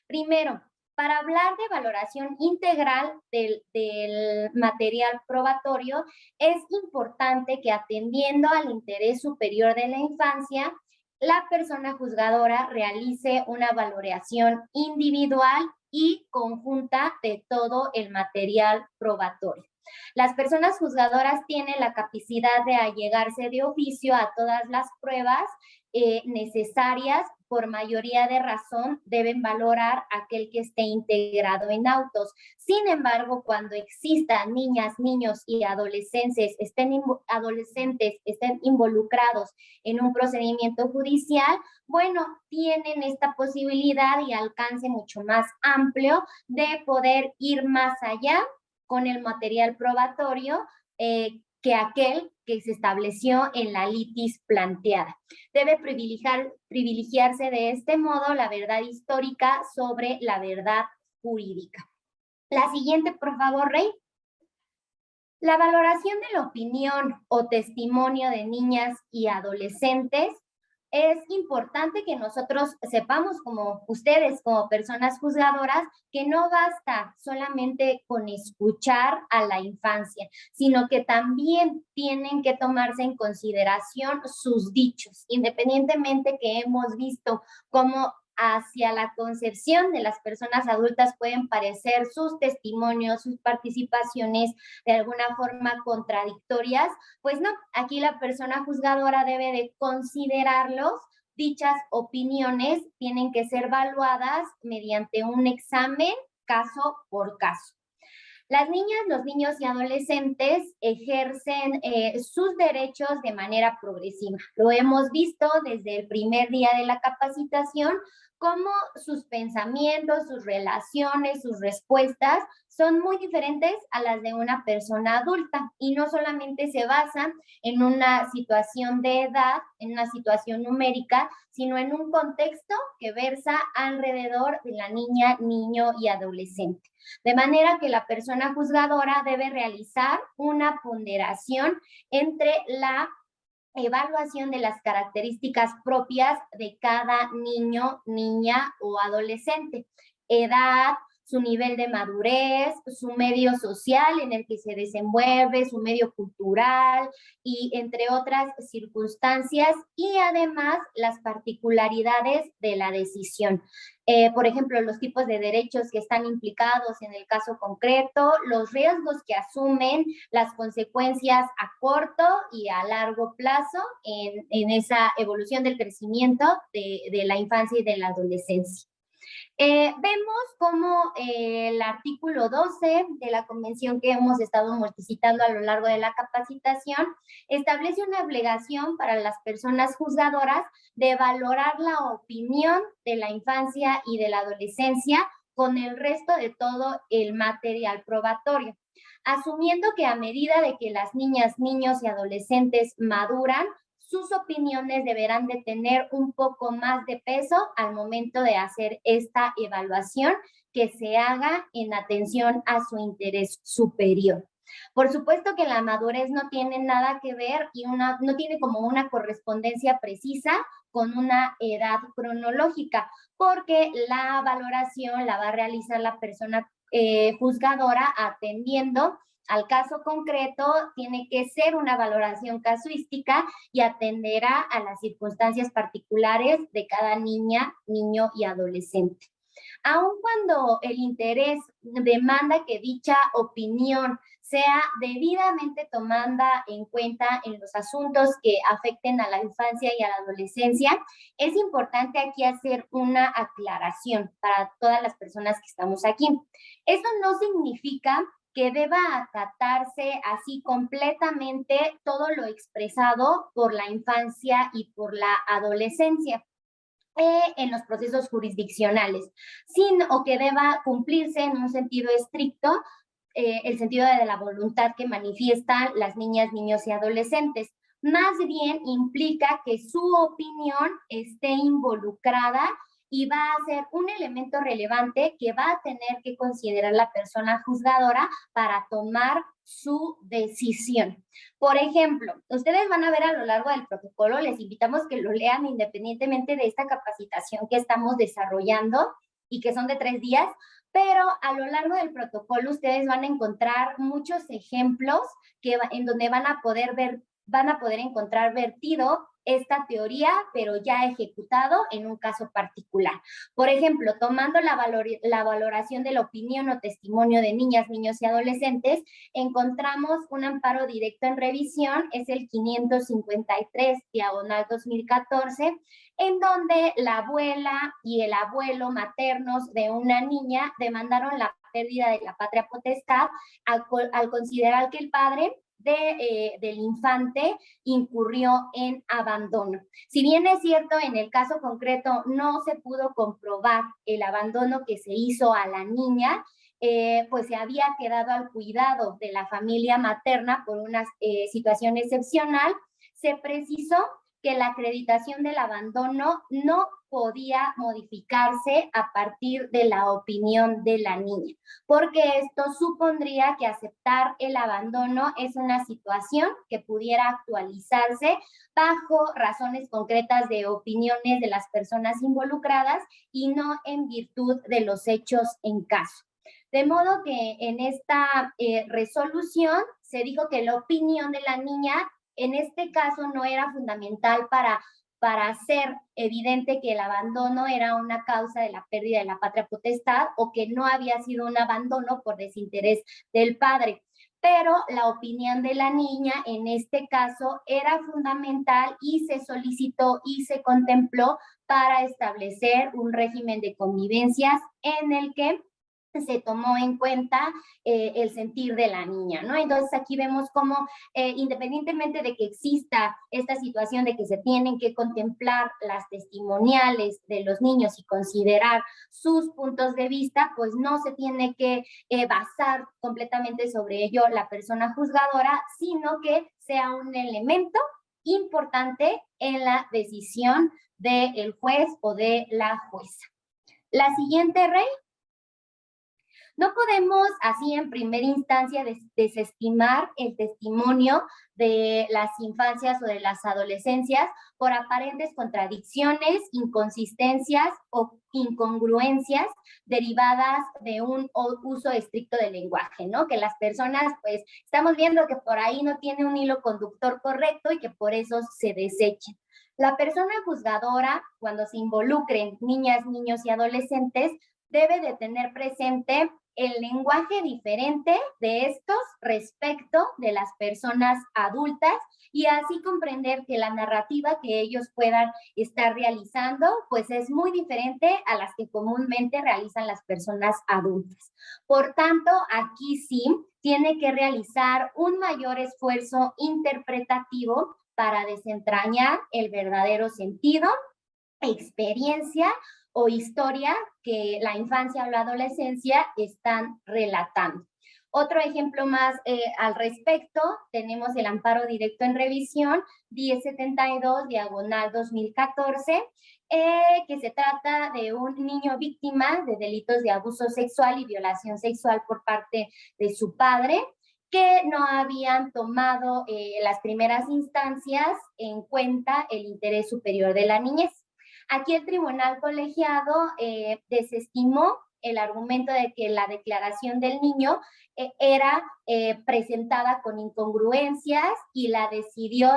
Primero, para hablar de valoración integral del material probatorio, es importante que, atendiendo al interés superior de la infancia, la persona juzgadora realice una valoración individual y conjunta de todo el material probatorio. Las personas juzgadoras tienen la capacidad de allegarse de oficio a todas las pruebas necesarias. Por mayoría de razón deben valorar aquel que esté integrado en autos. Sin embargo, cuando existan niñas, niños y adolescentes estén involucrados en un procedimiento judicial, bueno, tienen esta posibilidad y alcance mucho más amplio de poder ir más allá con el material probatorio que aquel que se estableció en la litis planteada. Debe privilegiarse de este modo la verdad histórica sobre la verdad jurídica. La siguiente, por favor, Rey. La valoración de la opinión o testimonio de niñas y adolescentes. Es importante que nosotros sepamos, como ustedes, como personas juzgadoras, que no basta solamente con escuchar a la infancia, sino que también tienen que tomarse en consideración sus dichos, independientemente que hemos visto cómo hacia la concepción de las personas adultas pueden parecer sus testimonios, sus participaciones de alguna forma contradictorias. Pues no, aquí la persona juzgadora debe de considerarlos. Dichas opiniones tienen que ser evaluadas mediante un examen caso por caso. Las niñas, los niños y adolescentes ejercen sus derechos de manera progresiva. Lo hemos visto desde el primer día de la capacitación, cómo sus pensamientos, sus relaciones, sus respuestas son muy diferentes a las de una persona adulta, y no solamente se basan en una situación de edad, en una situación numérica, sino en un contexto que versa alrededor de la niña, niño y adolescente. De manera que la persona juzgadora debe realizar una ponderación entre la evaluación de las características propias de cada niño, niña o adolescente: edad, su nivel de madurez, su medio social en el que se desenvuelve, su medio cultural y entre otras circunstancias, y además las particularidades de la decisión. Por ejemplo, los tipos de derechos que están implicados en el caso concreto, los riesgos que asumen, las consecuencias a corto y a largo plazo en esa evolución del crecimiento de la infancia y de la adolescencia. Vemos cómo el artículo 12 de la convención que hemos estado multicitando a lo largo de la capacitación establece una obligación para las personas juzgadoras de valorar la opinión de la infancia y de la adolescencia con el resto de todo el material probatorio, asumiendo que a medida de que las niñas, niños y adolescentes maduran, sus opiniones deberán de tener un poco más de peso al momento de hacer esta evaluación que se haga en atención a su interés superior. Por supuesto que la madurez no tiene nada que ver y no tiene como una correspondencia precisa con una edad cronológica, porque la valoración la va a realizar la persona juzgadora atendiendo al caso concreto. Tiene que ser una valoración casuística y atenderá a las circunstancias particulares de cada niña, niño y adolescente. Aun cuando el interés demanda que dicha opinión sea debidamente tomada en cuenta en los asuntos que afecten a la infancia y a la adolescencia, es importante aquí hacer una aclaración para todas las personas que estamos aquí. Eso no significa que deba acatarse así completamente todo lo expresado por la infancia y por la adolescencia en los procesos jurisdiccionales, o que deba cumplirse en un sentido estricto el sentido de la voluntad que manifiestan las niñas, niños y adolescentes. Más bien implica que su opinión esté involucrada y va a ser un elemento relevante que va a tener que considerar la persona juzgadora para tomar su decisión. Por ejemplo, ustedes van a ver a lo largo del protocolo, les invitamos que lo lean independientemente de esta capacitación que estamos desarrollando y que son de 3 días, pero a lo largo del protocolo ustedes van a encontrar muchos ejemplos en donde van a poder encontrar vertido esta teoría, pero ya ejecutado en un caso particular. Por ejemplo, tomando la valoración de la opinión o testimonio de niñas, niños y adolescentes, encontramos un amparo directo en revisión, es el 553/2014, en donde la abuela y el abuelo maternos de una niña demandaron la pérdida de la patria potestad al considerar que el padre del infante incurrió en abandono. Si bien es cierto, en el caso concreto no se pudo comprobar el abandono que se hizo a la niña, pues se había quedado al cuidado de la familia materna por una situación excepcional, se precisó que la acreditación del abandono no podía modificarse a partir de la opinión de la niña, porque esto supondría que aceptar el abandono es una situación que pudiera actualizarse bajo razones concretas de opiniones de las personas involucradas y no en virtud de los hechos en caso. De modo que en esta resolución se dijo que la opinión de la niña en este caso no era fundamental para hacer evidente que el abandono era una causa de la pérdida de la patria potestad o que no había sido un abandono por desinterés del padre. Pero la opinión de la niña en este caso era fundamental y se solicitó y se contempló para establecer un régimen de convivencias en el que se tomó en cuenta el sentir de la niña, ¿no? Entonces aquí vemos cómo independientemente de que exista esta situación de que se tienen que contemplar las testimoniales de los niños y considerar sus puntos de vista, pues no se tiene que basar completamente sobre ello la persona juzgadora, sino que sea un elemento importante en la decisión del juez o de la jueza. La siguiente, Rey. No podemos así en primera instancia desestimar el testimonio de las infancias o de las adolescencias por aparentes contradicciones, inconsistencias o incongruencias derivadas de un uso estricto del lenguaje, ¿no? Que las personas, pues, estamos viendo que por ahí no tiene un hilo conductor correcto y que por eso se desechen. La persona juzgadora, cuando se involucren niñas, niños y adolescentes, debe de tener presente el lenguaje diferente de estos respecto de las personas adultas y así comprender que la narrativa que ellos puedan estar realizando pues es muy diferente a las que comúnmente realizan las personas adultas. Por tanto, aquí sí tiene que realizar un mayor esfuerzo interpretativo para desentrañar el verdadero sentido, experiencia o historia que la infancia o la adolescencia están relatando. Otro ejemplo más al respecto, tenemos el amparo directo en revisión 1072/2014, que se trata de un niño víctima de delitos de abuso sexual y violación sexual por parte de su padre. que no habían tomado las primeras instancias en cuenta el interés superior de la niñez. Aquí el tribunal colegiado desestimó el argumento de que la declaración del niño era presentada con incongruencias y la decidió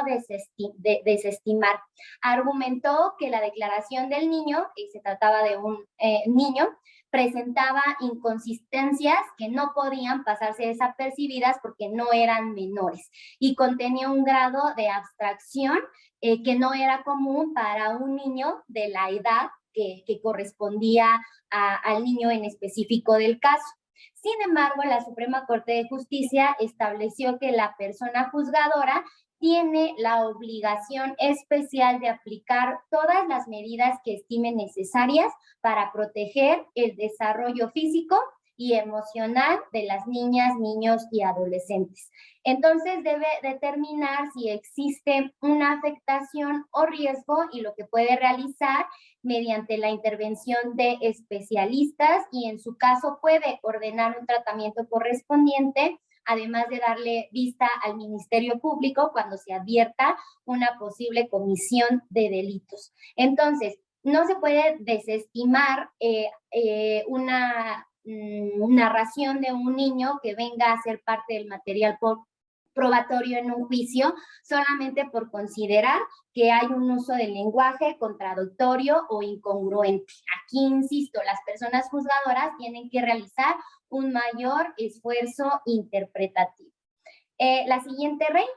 desestimar. Argumentó que la declaración del niño, y se trataba de un niño, presentaba inconsistencias que no podían pasarse desapercibidas porque no eran menores y contenía un grado de abstracción que no era común para un niño de la edad que correspondía al niño en específico del caso. Sin embargo, la Suprema Corte de Justicia estableció que la persona juzgadora tiene la obligación especial de aplicar todas las medidas que estime necesarias para proteger el desarrollo físico y emocional de las niñas, niños y adolescentes. Entonces debe determinar si existe una afectación o riesgo y lo que puede realizar mediante la intervención de especialistas y en su caso puede ordenar un tratamiento correspondiente, además de darle vista al Ministerio Público cuando se advierta una posible comisión de delitos. Entonces, no se puede desestimar una narración de un niño que venga a ser parte del material probatorio en un juicio solamente por considerar que hay un uso del lenguaje contradictorio o incongruente. Aquí, insisto, las personas juzgadoras tienen que realizar un mayor esfuerzo interpretativo. La siguiente, Rey.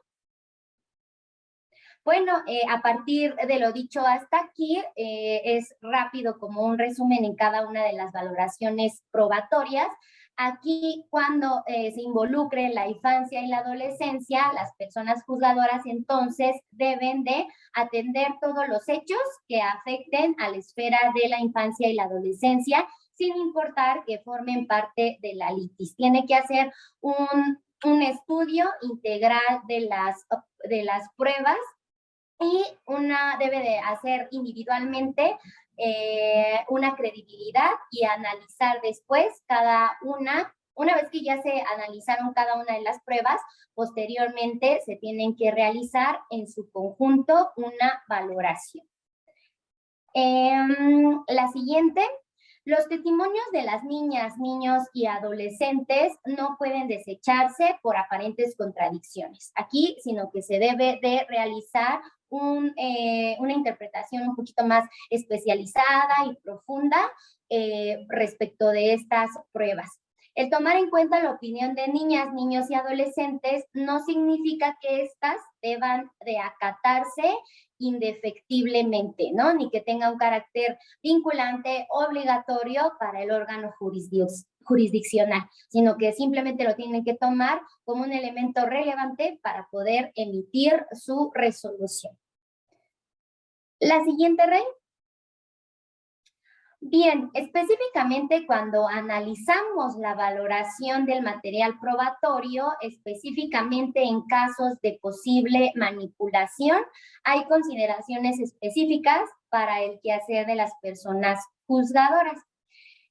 Bueno, a partir de lo dicho hasta aquí, es rápido como un resumen en cada una de las valoraciones probatorias. Aquí, cuando se involucre la infancia y la adolescencia, las personas juzgadoras entonces deben de atender todos los hechos que afecten a la esfera de la infancia y la adolescencia, sin importar que formen parte de la litis. Tiene que hacer un estudio integral de las pruebas y debe de hacer individualmente una credibilidad y analizar después cada una vez que ya se analizaron cada una de las pruebas, posteriormente se tienen que realizar en su conjunto una valoración. La siguiente. Los testimonios de las niñas, niños y adolescentes no pueden desecharse por aparentes contradicciones aquí, sino que se debe de realizar una interpretación un poquito más especializada y profunda respecto de estas pruebas. El tomar en cuenta la opinión de niñas, niños y adolescentes no significa que éstas deban de acatarse indefectiblemente, ¿no? Ni que tenga un carácter vinculante, obligatorio para el órgano jurisdiccional, sino que simplemente lo tienen que tomar como un elemento relevante para poder emitir su resolución. La siguiente, Rey. Bien, específicamente cuando analizamos la valoración del material probatorio, específicamente en casos de posible manipulación, hay consideraciones específicas para el quehacer de las personas juzgadoras.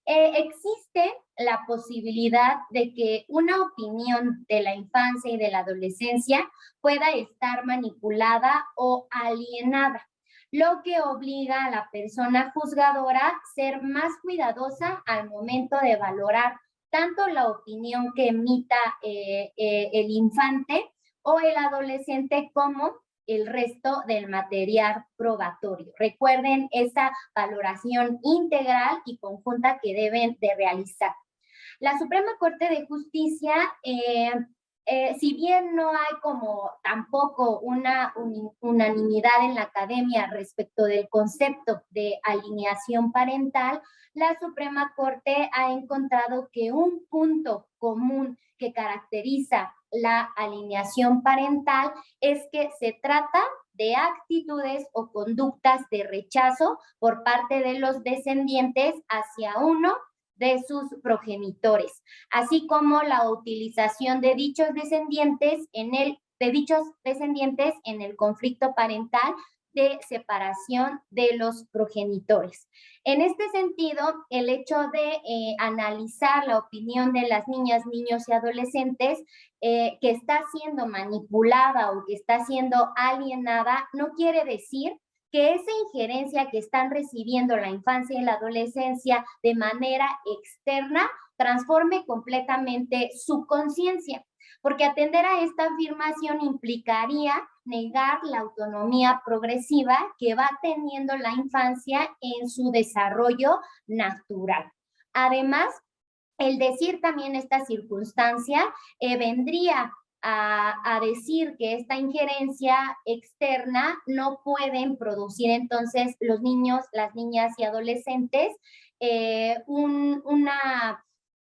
Existe la posibilidad de que una opinión de la infancia y de la adolescencia pueda estar manipulada o alienada, lo que obliga a la persona juzgadora a ser más cuidadosa al momento de valorar tanto la opinión que emita el infante o el adolescente como el resto del material probatorio. Recuerden esa valoración integral y conjunta que deben de realizar. La Suprema Corte de Justicia si bien no hay como tampoco una unanimidad en la academia respecto del concepto de alineación parental, la Suprema Corte ha encontrado que un punto común que caracteriza la alineación parental es que se trata de actitudes o conductas de rechazo por parte de los descendientes hacia uno de sus progenitores, así como la utilización de dichos descendientes en el conflicto parental de separación de los progenitores. En este sentido, el hecho de analizar la opinión de las niñas, niños y adolescentes que está siendo manipulada o que está siendo alienada, no quiere decir que esa injerencia que están recibiendo la infancia y la adolescencia de manera externa transforme completamente su conciencia, porque atender a esta afirmación implicaría negar la autonomía progresiva que va teniendo la infancia en su desarrollo natural. Además, el decir también esta circunstancia vendría a decir que esta injerencia externa no pueden producir entonces los niños, las niñas y adolescentes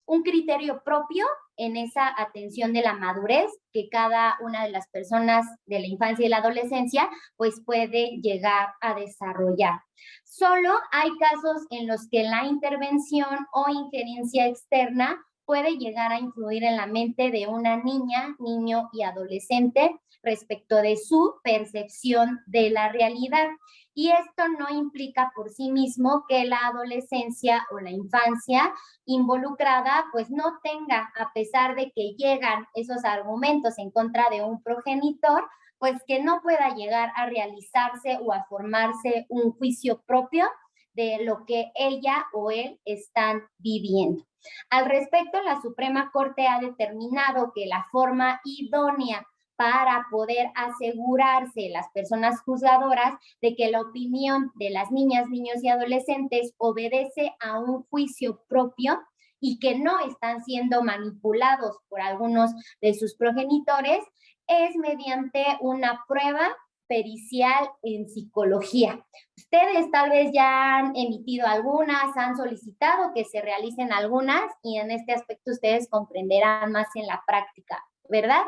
un criterio propio en esa atención de la madurez que cada una de las personas de la infancia y la adolescencia pues puede llegar a desarrollar. Solo hay casos en los que la intervención o injerencia externa puede llegar a influir en la mente de una niña, niño y adolescente respecto de su percepción de la realidad. Y esto no implica por sí mismo que la adolescencia o la infancia involucrada pues no tenga, a pesar de que llegan esos argumentos en contra de un progenitor, pues que no pueda llegar a realizarse o a formarse un juicio propio de lo que ella o él están viviendo. Al respecto, la Suprema Corte ha determinado que la forma idónea para poder asegurarse las personas juzgadoras de que la opinión de las niñas, niños y adolescentes obedece a un juicio propio y que no están siendo manipulados por algunos de sus progenitores, es mediante una prueba pericial en psicología. Ustedes tal vez ya han emitido algunas, han solicitado que se realicen algunas y en este aspecto ustedes comprenderán más en la práctica, ¿verdad?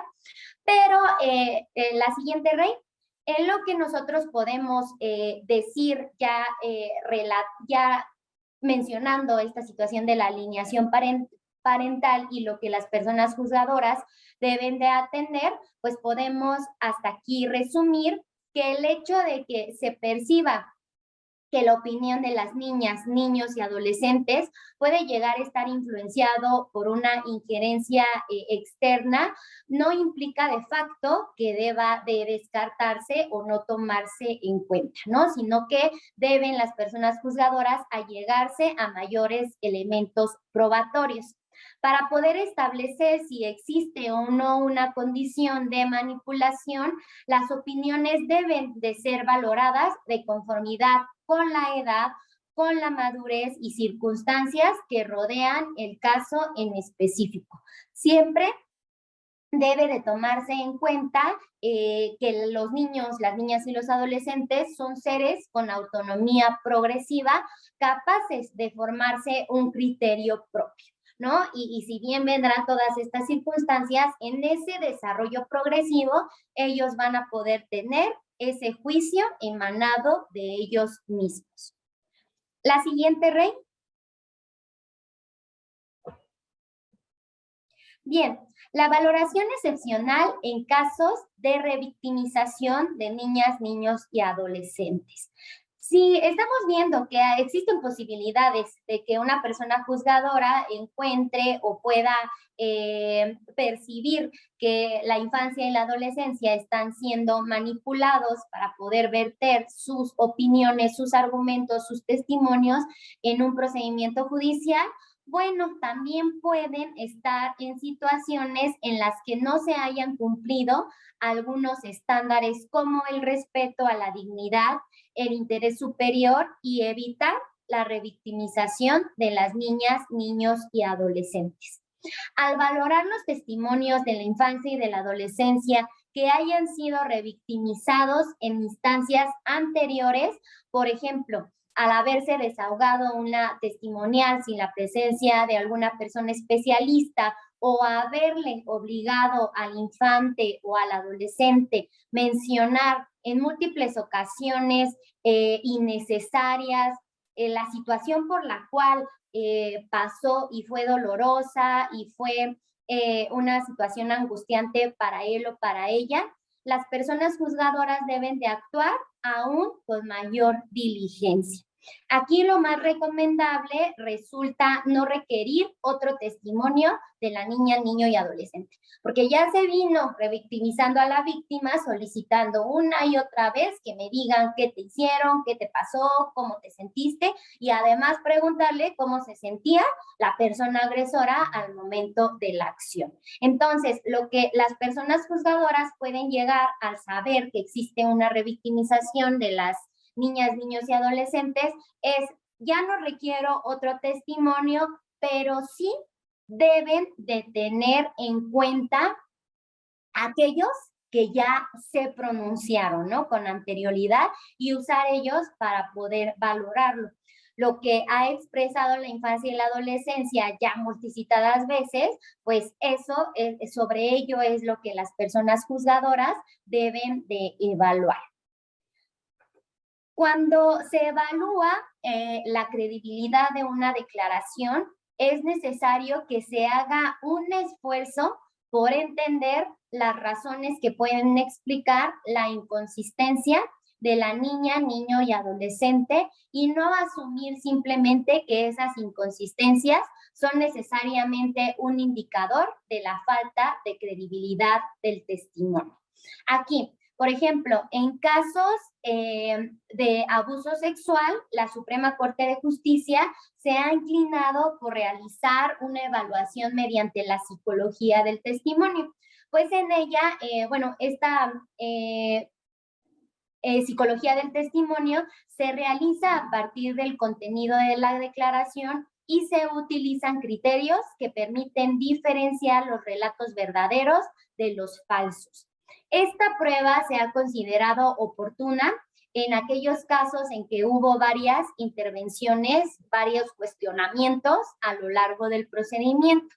Pero la siguiente, Rey, en lo que nosotros podemos decir ya mencionando esta situación de la alineación parental y lo que las personas juzgadoras deben de atender, pues podemos hasta aquí resumir que el hecho de que se perciba que la opinión de las niñas, niños y adolescentes puede llegar a estar influenciado por una injerencia externa, no implica de facto que deba de descartarse o no tomarse en cuenta, ¿no? Sino que deben las personas juzgadoras allegarse a mayores elementos probatorios. Para poder establecer si existe o no una condición de manipulación, las opiniones deben de ser valoradas de conformidad con la edad, con la madurez y circunstancias que rodean el caso en específico. Siempre debe de tomarse en cuenta que los niños, las niñas y los adolescentes son seres con autonomía progresiva, capaces de formarse un criterio propio, ¿no? Y si bien vendrán todas estas circunstancias, en ese desarrollo progresivo, ellos van a poder tener ese juicio emanado de ellos mismos. La siguiente, Rey. Bien, la valoración excepcional en casos de revictimización de niñas, niños y adolescentes. Si estamos viendo que existen posibilidades de que una persona juzgadora encuentre o pueda percibir que la infancia y la adolescencia están siendo manipulados para poder verter sus opiniones, sus argumentos, sus testimonios en un procedimiento judicial, bueno, también pueden estar en situaciones en las que no se hayan cumplido algunos estándares como el respeto a la dignidad, el interés superior y evitar la revictimización de las niñas, niños y adolescentes. Al valorar los testimonios de la infancia y de la adolescencia que hayan sido revictimizados en instancias anteriores, por ejemplo, al haberse desahogado una testimonial sin la presencia de alguna persona especialista o haberle obligado al infante o al adolescente mencionar en múltiples ocasiones innecesarias la situación por la cual pasó y fue dolorosa y fue una situación angustiante para él o para ella, las personas juzgadoras deben de actuar aún con mayor diligencia. Aquí lo más recomendable resulta no requerir otro testimonio de la niña, niño y adolescente, porque ya se vino revictimizando a la víctima, solicitando una y otra vez que me digan qué te hicieron, qué te pasó, cómo te sentiste, y además preguntarle cómo se sentía la persona agresora al momento de la acción. Entonces, lo que las personas juzgadoras pueden llegar al saber que existe una revictimización de las niñas, niños y adolescentes es, ya no requiero otro testimonio, pero sí deben de tener en cuenta aquellos que ya se pronunciaron, ¿no? Con anterioridad y usar ellos para poder valorarlo. Lo que ha expresado la infancia y la adolescencia ya multicitadas veces, pues eso, sobre ello es lo que las personas juzgadoras deben de evaluar. Cuando se evalúa la credibilidad de una declaración, es necesario que se haga un esfuerzo por entender las razones que pueden explicar la inconsistencia de la niña, niño y adolescente y no asumir simplemente que esas inconsistencias son necesariamente un indicador de la falta de credibilidad del testimonio. Aquí, por ejemplo, en casos de abuso sexual, la Suprema Corte de Justicia se ha inclinado por realizar una evaluación mediante la psicología del testimonio. Pues en ella, esta psicología del testimonio se realiza a partir del contenido de la declaración y se utilizan criterios que permiten diferenciar los relatos verdaderos de los falsos. Esta prueba se ha considerado oportuna en aquellos casos en que hubo varias intervenciones, varios cuestionamientos a lo largo del procedimiento.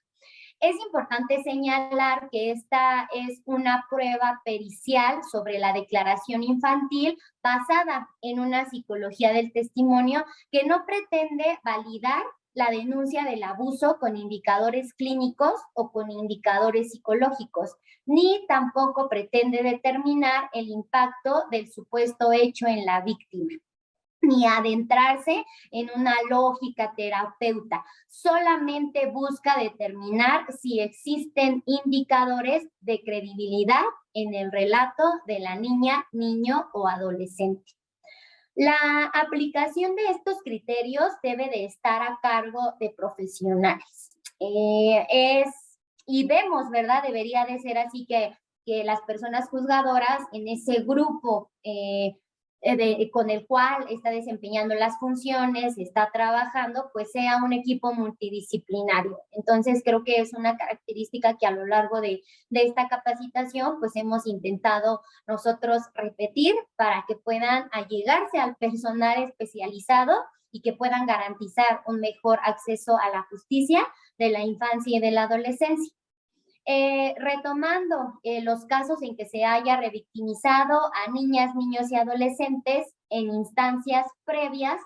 Es importante señalar que esta es una prueba pericial sobre la declaración infantil basada en una psicología del testimonio que no pretende validar la denuncia del abuso con indicadores clínicos o con indicadores psicológicos, ni tampoco pretende determinar el impacto del supuesto hecho en la víctima, ni adentrarse en una lógica terapeuta. Solamente busca determinar si existen indicadores de credibilidad en el relato de la niña, niño o adolescente. La aplicación de estos criterios debe de estar a cargo de profesionales. Y vemos, ¿verdad? Debería de ser así que las personas juzgadoras en ese grupo con el cual está desempeñando las funciones, está trabajando, pues sea un equipo multidisciplinario. Entonces, creo que es una característica que a lo largo de esta capacitación, pues hemos intentado nosotros repetir para que puedan allegarse al personal especializado y que puedan garantizar un mejor acceso a la justicia de la infancia y de la adolescencia. Retomando los casos en que se haya revictimizado a niñas, niños y adolescentes en instancias previas,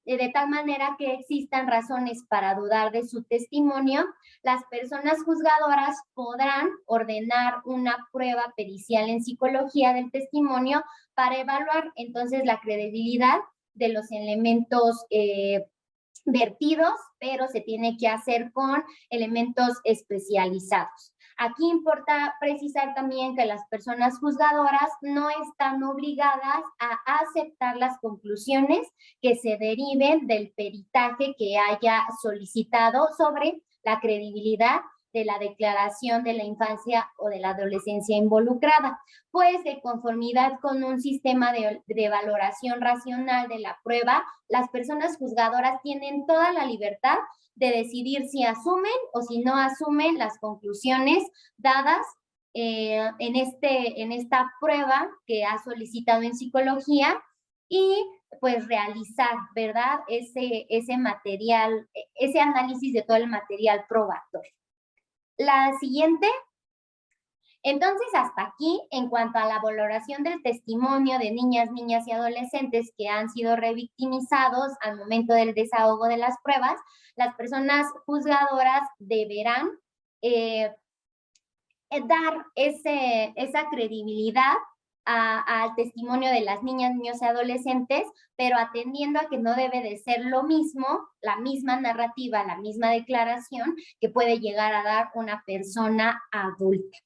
de tal manera que existan razones para dudar de su testimonio, las personas juzgadoras podrán ordenar una prueba pericial en psicología del testimonio para evaluar entonces la credibilidad de los elementos vertidos, pero se tiene que hacer con elementos especializados. Aquí importa precisar también que las personas juzgadoras no están obligadas a aceptar las conclusiones que se deriven del peritaje que haya solicitado sobre la credibilidad de la declaración de la infancia o de la adolescencia involucrada, pues de conformidad con un sistema de valoración racional de la prueba, las personas juzgadoras tienen toda la libertad de decidir si asumen o si no asumen las conclusiones dadas en esta prueba que ha solicitado en psicología y pues realizar, ¿verdad? Ese material, ese análisis de todo el material probatorio. La siguiente. Entonces, hasta aquí, en cuanto a la valoración del testimonio de niñas, niñas y adolescentes que han sido revictimizados al momento del desahogo de las pruebas, las personas juzgadoras deberán dar esa credibilidad al testimonio de las niñas, niños y adolescentes, pero atendiendo a que no debe de ser lo mismo, la misma narrativa, la misma declaración que puede llegar a dar una persona adulta.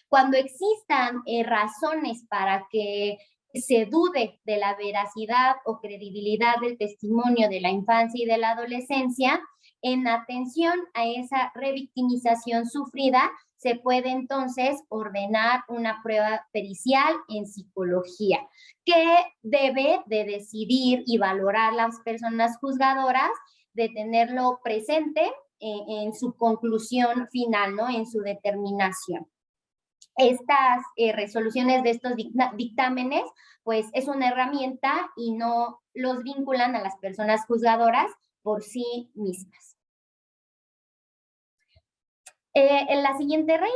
Cuando existan razones para que se dude de la veracidad o credibilidad del testimonio de la infancia y de la adolescencia, en atención a esa revictimización sufrida, se puede entonces ordenar una prueba pericial en psicología que debe de decidir y valorar las personas juzgadoras, de tenerlo presente en su conclusión final, ¿no? En su determinación. Estas resoluciones de estos dictámenes, pues es una herramienta y no los vinculan a las personas juzgadoras por sí mismas. En la siguiente, Rey.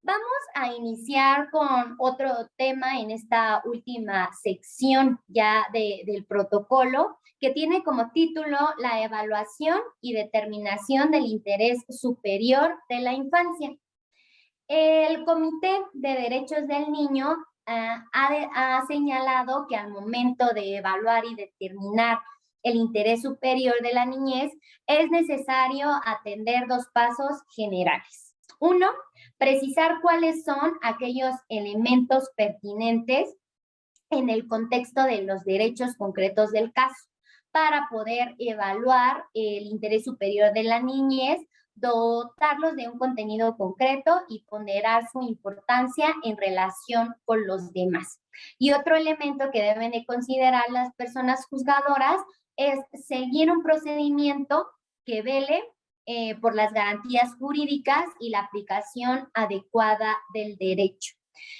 Vamos a iniciar con otro tema en esta última sección ya del protocolo, que tiene como título la evaluación y determinación del interés superior de la infancia. El Comité de Derechos del Niño ha señalado que al momento de evaluar y determinar el interés superior de la niñez, es necesario atender dos pasos generales. Uno, precisar cuáles son aquellos elementos pertinentes en el contexto de los derechos concretos del caso, para poder evaluar el interés superior de la niñez, dotarlos de un contenido concreto y ponderar su importancia en relación con los demás. Y otro elemento que deben de considerar las personas juzgadoras es seguir un procedimiento que vele por las garantías jurídicas y la aplicación adecuada del derecho.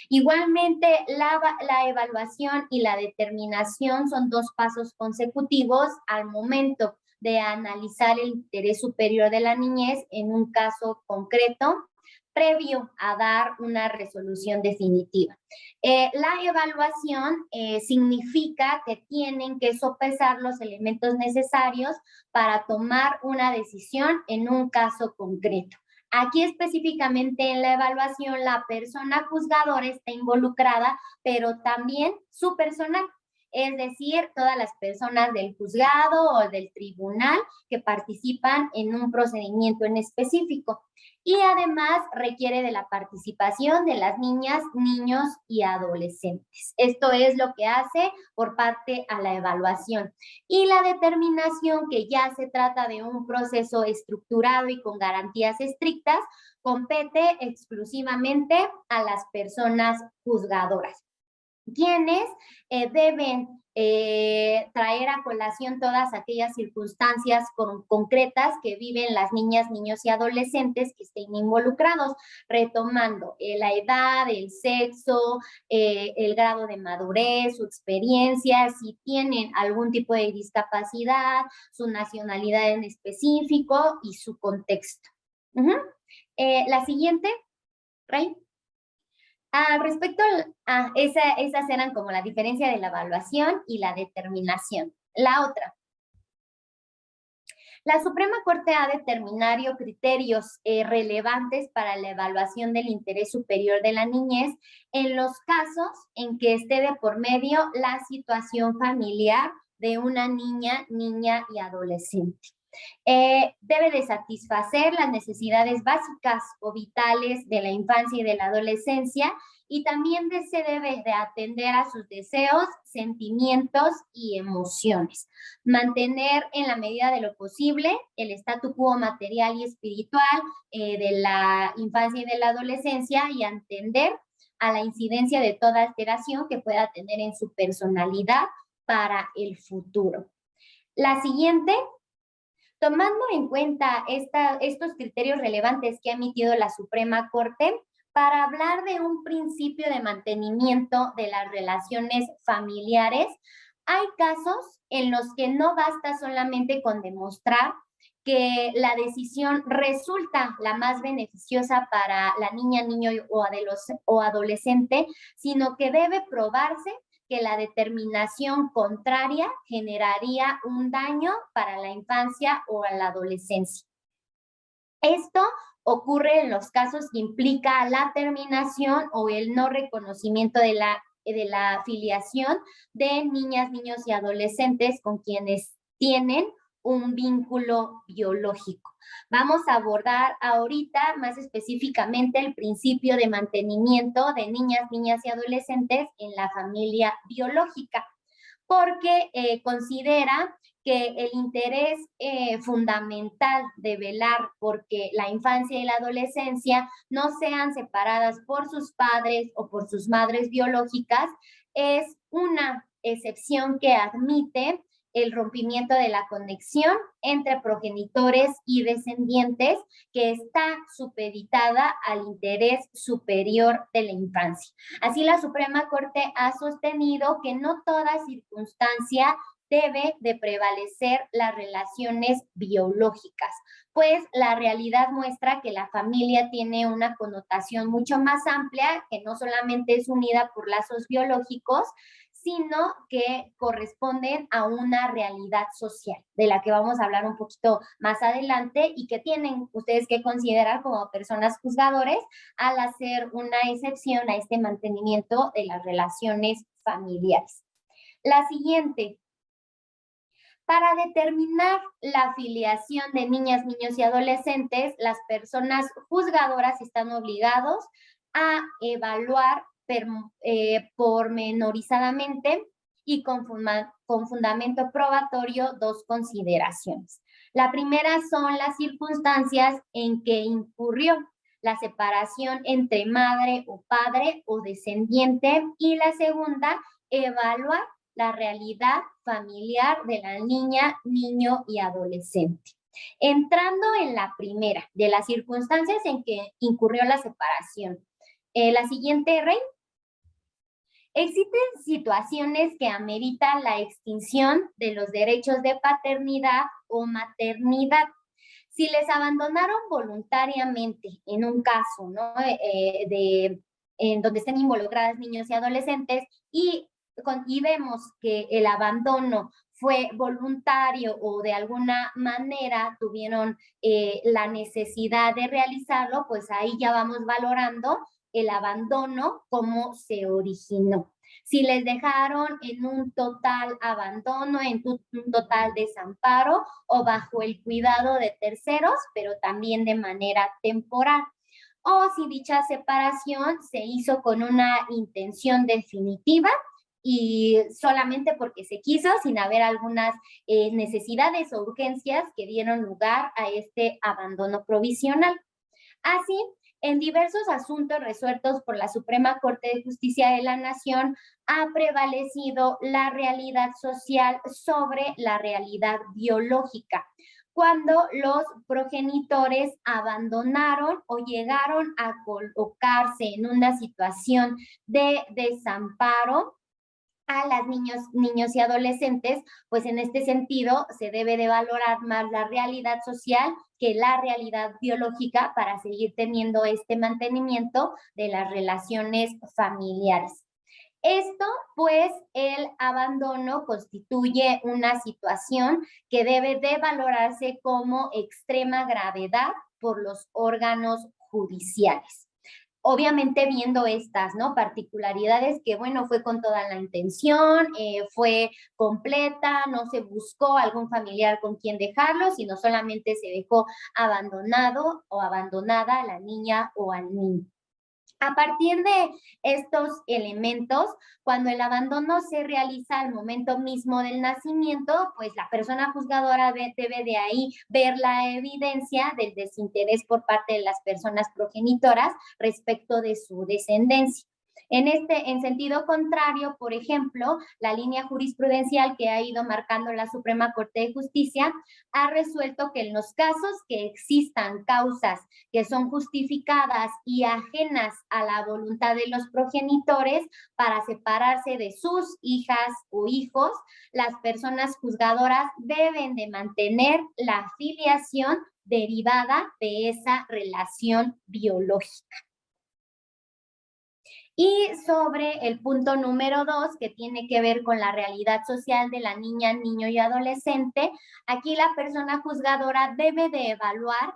Igualmente, la evaluación y la determinación son dos pasos consecutivos al momento de analizar el interés superior de la niñez en un caso concreto, previo a dar una resolución definitiva. La evaluación significa que tienen que sopesar los elementos necesarios para tomar una decisión en un caso concreto. Aquí específicamente en la evaluación la persona juzgadora está involucrada, pero también su personal, es decir, todas las personas del juzgado o del tribunal que participan en un procedimiento en específico. Y además requiere de la participación de las niñas, niños y adolescentes. Esto es lo que hace por parte a la evaluación. Y la determinación, que ya se trata de un proceso estructurado y con garantías estrictas, compete exclusivamente a las personas juzgadoras, quienes deben traer a colación todas aquellas circunstancias concretas que viven las niñas, niños y adolescentes que estén involucrados, retomando la edad, el sexo, el grado de madurez, su experiencia, si tienen algún tipo de discapacidad, su nacionalidad en específico y su contexto. La siguiente, Rey. Respecto a esas eran como la diferencia de la evaluación y la determinación. La otra. La Suprema Corte ha determinado criterios relevantes para la evaluación del interés superior de la niñez en los casos en que esté de por medio la situación familiar de una niña y adolescente. Debe de satisfacer las necesidades básicas o vitales de la infancia y de la adolescencia, y también se debe de atender a sus deseos, sentimientos y emociones. Mantener en la medida de lo posible el statu quo material y espiritual de la infancia y de la adolescencia, y atender a la incidencia de toda alteración que pueda tener en su personalidad para el futuro. La siguiente. Tomando en cuenta estos criterios relevantes que ha emitido la Suprema Corte, para hablar de un principio de mantenimiento de las relaciones familiares, hay casos en los que no basta solamente con demostrar que la decisión resulta la más beneficiosa para la niña, niño o adolescente, sino que debe probarse que la determinación contraria generaría un daño para la infancia o a la adolescencia. Esto ocurre en los casos que implica la terminación o el no reconocimiento de la afiliación de niñas, niños y adolescentes con quienes tienen un vínculo biológico. Vamos a abordar ahorita más específicamente el principio de mantenimiento de niñas, niñas y adolescentes en la familia biológica, porque considera que el interés fundamental de velar porque la infancia y la adolescencia no sean separadas por sus padres o por sus madres biológicas es una excepción que admite el rompimiento de la conexión entre progenitores y descendientes que está supeditada al interés superior de la infancia. Así, la Suprema Corte ha sostenido que no toda circunstancia debe de prevalecer las relaciones biológicas, pues la realidad muestra que la familia tiene una connotación mucho más amplia, que no solamente es unida por lazos biológicos, sino que corresponden a una realidad social, de la que vamos a hablar un poquito más adelante y que tienen ustedes que considerar como personas juzgadores al hacer una excepción a este mantenimiento de las relaciones familiares. La siguiente. Para determinar la afiliación de niñas, niños y adolescentes, las personas juzgadoras están obligados a evaluar pormenorizadamente y con fundamento probatorio dos consideraciones. La primera son las circunstancias en que incurrió la separación entre madre o padre o descendiente, y la segunda, evaluar la realidad familiar de la niña, niño y adolescente. Entrando en la primera, de las circunstancias en que incurrió la separación. La siguiente, Rey. Existen situaciones que ameritan la extinción de los derechos de paternidad o maternidad. Si les abandonaron voluntariamente, en un caso, ¿no? En donde estén involucradas niños y adolescentes, y vemos que el abandono fue voluntario o de alguna manera tuvieron la necesidad de realizarlo, pues ahí ya vamos valorando el abandono, cómo se originó. Si les dejaron en un total abandono, en un total desamparo o bajo el cuidado de terceros, pero también de manera temporal. O si dicha separación se hizo con una intención definitiva y solamente porque se quiso, sin haber algunas necesidades o urgencias que dieron lugar a este abandono provisional. Así, en diversos asuntos resueltos por la Suprema Corte de Justicia de la Nación, ha prevalecido la realidad social sobre la realidad biológica, cuando los progenitores abandonaron o llegaron a colocarse en una situación de desamparo a las niños y adolescentes, pues en este sentido se debe de valorar más la realidad social que la realidad biológica para seguir teniendo este mantenimiento de las relaciones familiares. Esto, pues, el abandono constituye una situación que debe de valorarse como extrema gravedad por los órganos judiciales. Obviamente viendo estas, ¿no? Particularidades que, bueno, fue con toda la intención, fue completa, no se buscó algún familiar con quien dejarlo, sino solamente se dejó abandonado o abandonada a la niña o al niño. A partir de estos elementos, cuando el abandono se realiza al momento mismo del nacimiento, pues la persona juzgadora debe de ahí ver la evidencia del desinterés por parte de las personas progenitoras respecto de su descendencia. En sentido contrario, por ejemplo, la línea jurisprudencial que ha ido marcando la Suprema Corte de Justicia ha resuelto que en los casos que existan causas que son justificadas y ajenas a la voluntad de los progenitores para separarse de sus hijas o hijos, las personas juzgadoras deben de mantener la filiación derivada de esa relación biológica. Y sobre el punto número 2, que tiene que ver con la realidad social de la niña, niño y adolescente, aquí la persona juzgadora debe de evaluar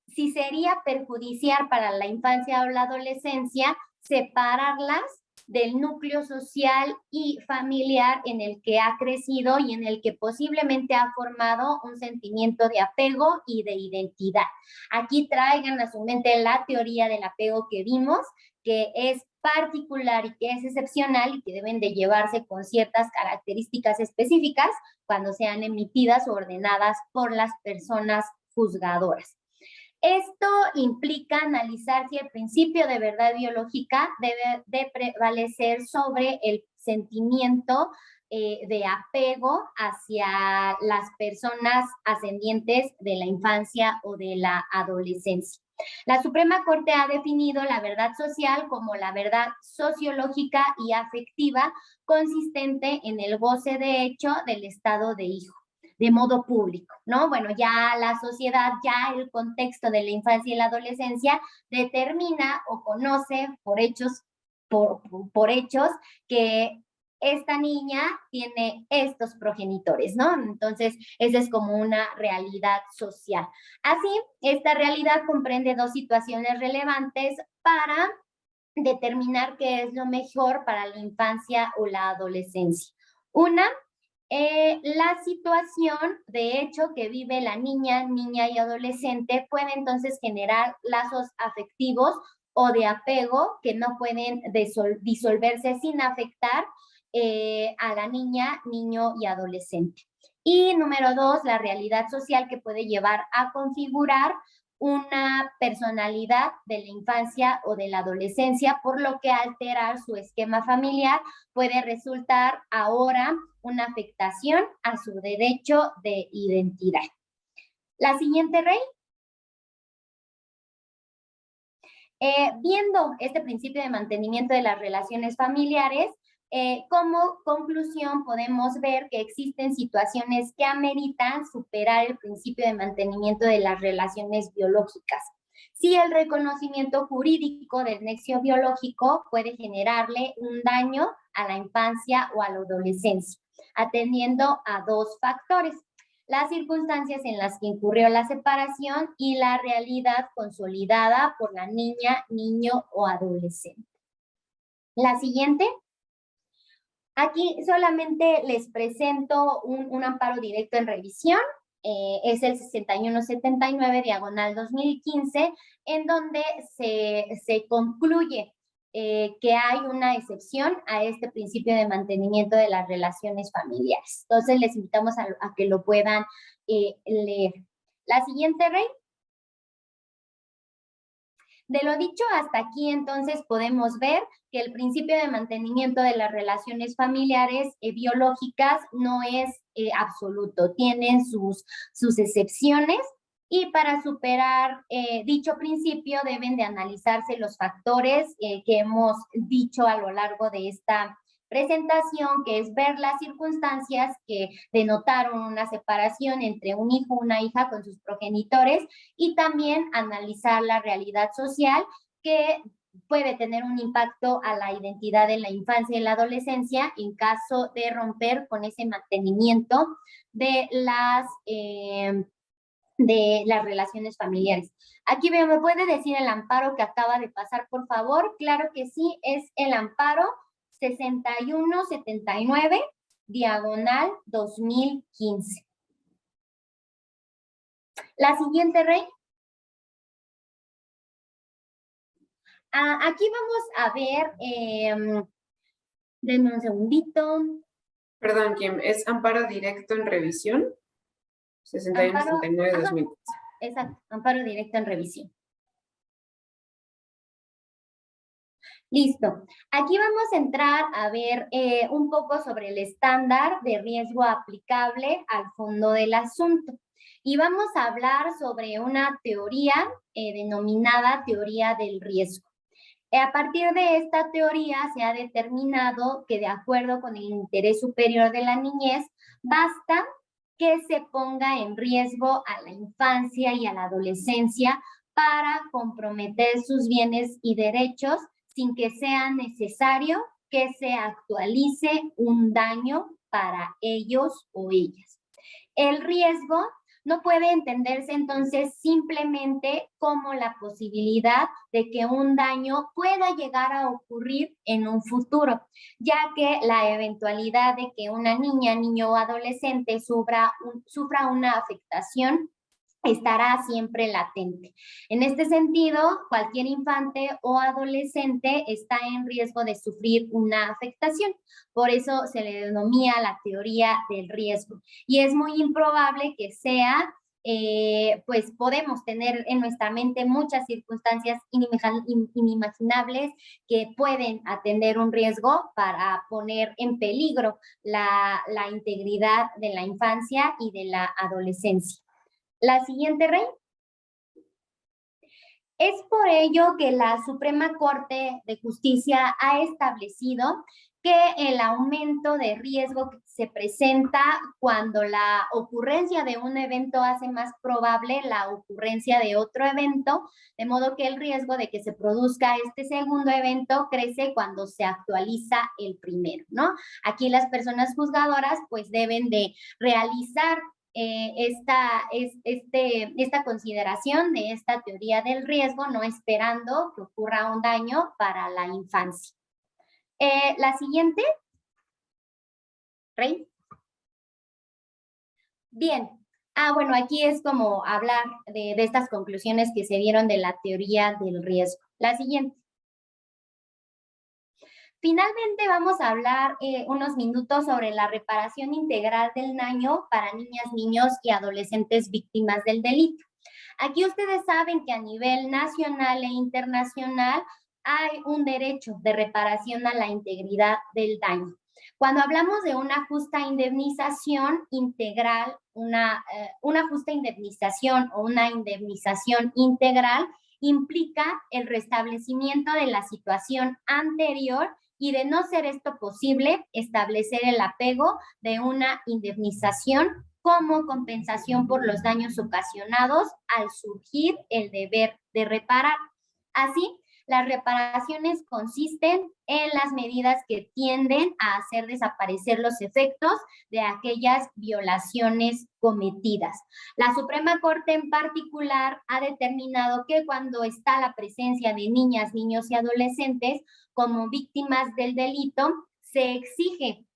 si sería perjudicial para la infancia o la adolescencia separarlas del núcleo social y familiar en el que ha crecido y en el que posiblemente ha formado un sentimiento de apego y de identidad. Aquí traigan a su mente la teoría del apego que vimos, que es particular y que es excepcional y que deben de llevarse con ciertas características específicas cuando sean emitidas o ordenadas por las personas juzgadoras. Esto implica analizar si el principio de verdad biológica debe de prevalecer sobre el sentimiento de apego hacia las personas ascendientes de la infancia o de la adolescencia. La Suprema Corte ha definido la verdad social como la verdad sociológica y afectiva consistente en el goce de hecho del estado de hijo, de modo público, ¿no? Bueno, ya la sociedad, ya el contexto de la infancia y la adolescencia determina o conoce por hechos que esta niña tiene estos progenitores, ¿no? Entonces, esa es como una realidad social. Así, esta realidad comprende dos situaciones relevantes para determinar qué es lo mejor para la infancia o la adolescencia. Una, la situación de hecho que vive la niña y adolescente puede entonces generar lazos afectivos o de apego que no pueden disolverse sin afectar a la niña, niño y adolescente. Y número dos, la realidad social que puede llevar a configurar una personalidad de la infancia o de la adolescencia, por lo que alterar su esquema familiar puede resultar ahora una afectación a su derecho de identidad. La siguiente, Rey. Viendo este principio de mantenimiento de las relaciones familiares, como conclusión podemos ver que existen situaciones que ameritan superar el principio de mantenimiento de las relaciones biológicas. Si el reconocimiento jurídico del nexo biológico puede generarle un daño a la infancia o a la adolescencia, atendiendo a dos factores: las circunstancias en las que incurrió la separación y la realidad consolidada por la niña, niño o adolescente. La siguiente. Aquí solamente les presento un amparo directo en revisión. Es el 6179/2015, en donde se concluye que hay una excepción a este principio de mantenimiento de las relaciones familiares. Entonces, les invitamos a que lo puedan leer. La siguiente, Rey. De lo dicho hasta aquí, entonces, podemos ver que el principio de mantenimiento de las relaciones familiares biológicas no es absoluto, tienen sus excepciones, y para superar dicho principio deben de analizarse los factores que hemos dicho a lo largo de esta presentación, que es ver las circunstancias que denotaron una separación entre un hijo o una hija con sus progenitores, y también analizar la realidad social que puede tener un impacto a la identidad de la infancia y la adolescencia en caso de romper con ese mantenimiento de las relaciones familiares. Aquí ¿me puede decir el amparo que acaba de pasar, por favor? Claro que sí, es el amparo 6179/2015. La siguiente, Rey. Aquí vamos a ver, denme un segundito. Perdón, Kim, ¿es amparo directo en revisión? 6179/2015. Exacto, amparo directo en revisión. Listo. Aquí vamos a entrar a ver un poco sobre el estándar de riesgo aplicable al fondo del asunto. Y vamos a hablar sobre una teoría denominada teoría del riesgo. A partir de esta teoría se ha determinado que, de acuerdo con el interés superior de la niñez, basta que se ponga en riesgo a la infancia y a la adolescencia para comprometer sus bienes y derechos sin que sea necesario que se actualice un daño para ellos o ellas. El riesgo No puede entenderse entonces simplemente como la posibilidad de que un daño pueda llegar a ocurrir en un futuro, ya que la eventualidad de que una niña, niño o adolescente sufra una afectación estará siempre latente. En este sentido, cualquier infante o adolescente está en riesgo de sufrir una afectación. Por eso se le denomina la teoría del riesgo. Y es muy improbable que sea, pues podemos tener en nuestra mente muchas circunstancias inimaginables que pueden atender un riesgo para poner en peligro la integridad de la infancia y de la adolescencia. La siguiente, Rey. Es por ello que la Suprema Corte de Justicia ha establecido que el aumento de riesgo que se presenta cuando la ocurrencia de un evento hace más probable la ocurrencia de otro evento, de modo que el riesgo de que se produzca este segundo evento crece cuando se actualiza el primero, ¿no? Aquí las personas juzgadoras pues deben de realizar esta consideración de esta teoría del riesgo, no esperando que ocurra un daño para la infancia. La siguiente. Rey. Bien. Bueno, aquí es como hablar de estas conclusiones que se dieron de la teoría del riesgo. La siguiente. Finalmente vamos a hablar unos minutos sobre la reparación integral del daño para niñas, niños y adolescentes víctimas del delito. Aquí ustedes saben que a nivel nacional e internacional hay un derecho de reparación a la integridad del daño. Cuando hablamos de una justa indemnización integral, una justa indemnización o una indemnización integral implica el restablecimiento de la situación anterior y, de no ser esto posible, establecer el apego de una indemnización como compensación por los daños ocasionados al surgir el deber de reparar. Así, las reparaciones consisten en las medidas que tienden a hacer desaparecer los efectos de aquellas violaciones cometidas. La Suprema Corte en particular ha determinado que cuando está la presencia de niñas, niños y adolescentes como víctimas del delito, se exige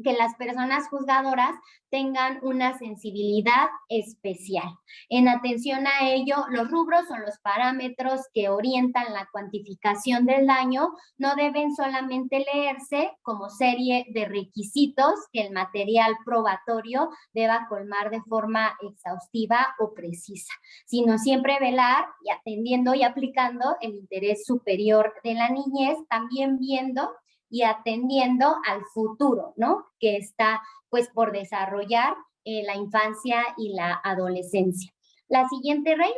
que las personas juzgadoras tengan una sensibilidad especial. En atención a ello, los rubros o los parámetros que orientan la cuantificación del daño no deben solamente leerse como serie de requisitos que el material probatorio deba colmar de forma exhaustiva o precisa, sino siempre velar y atendiendo y aplicando el interés superior de la niñez, también viendo y atendiendo al futuro, ¿no? Que está, pues, por desarrollar la infancia y la adolescencia. La siguiente, Rey.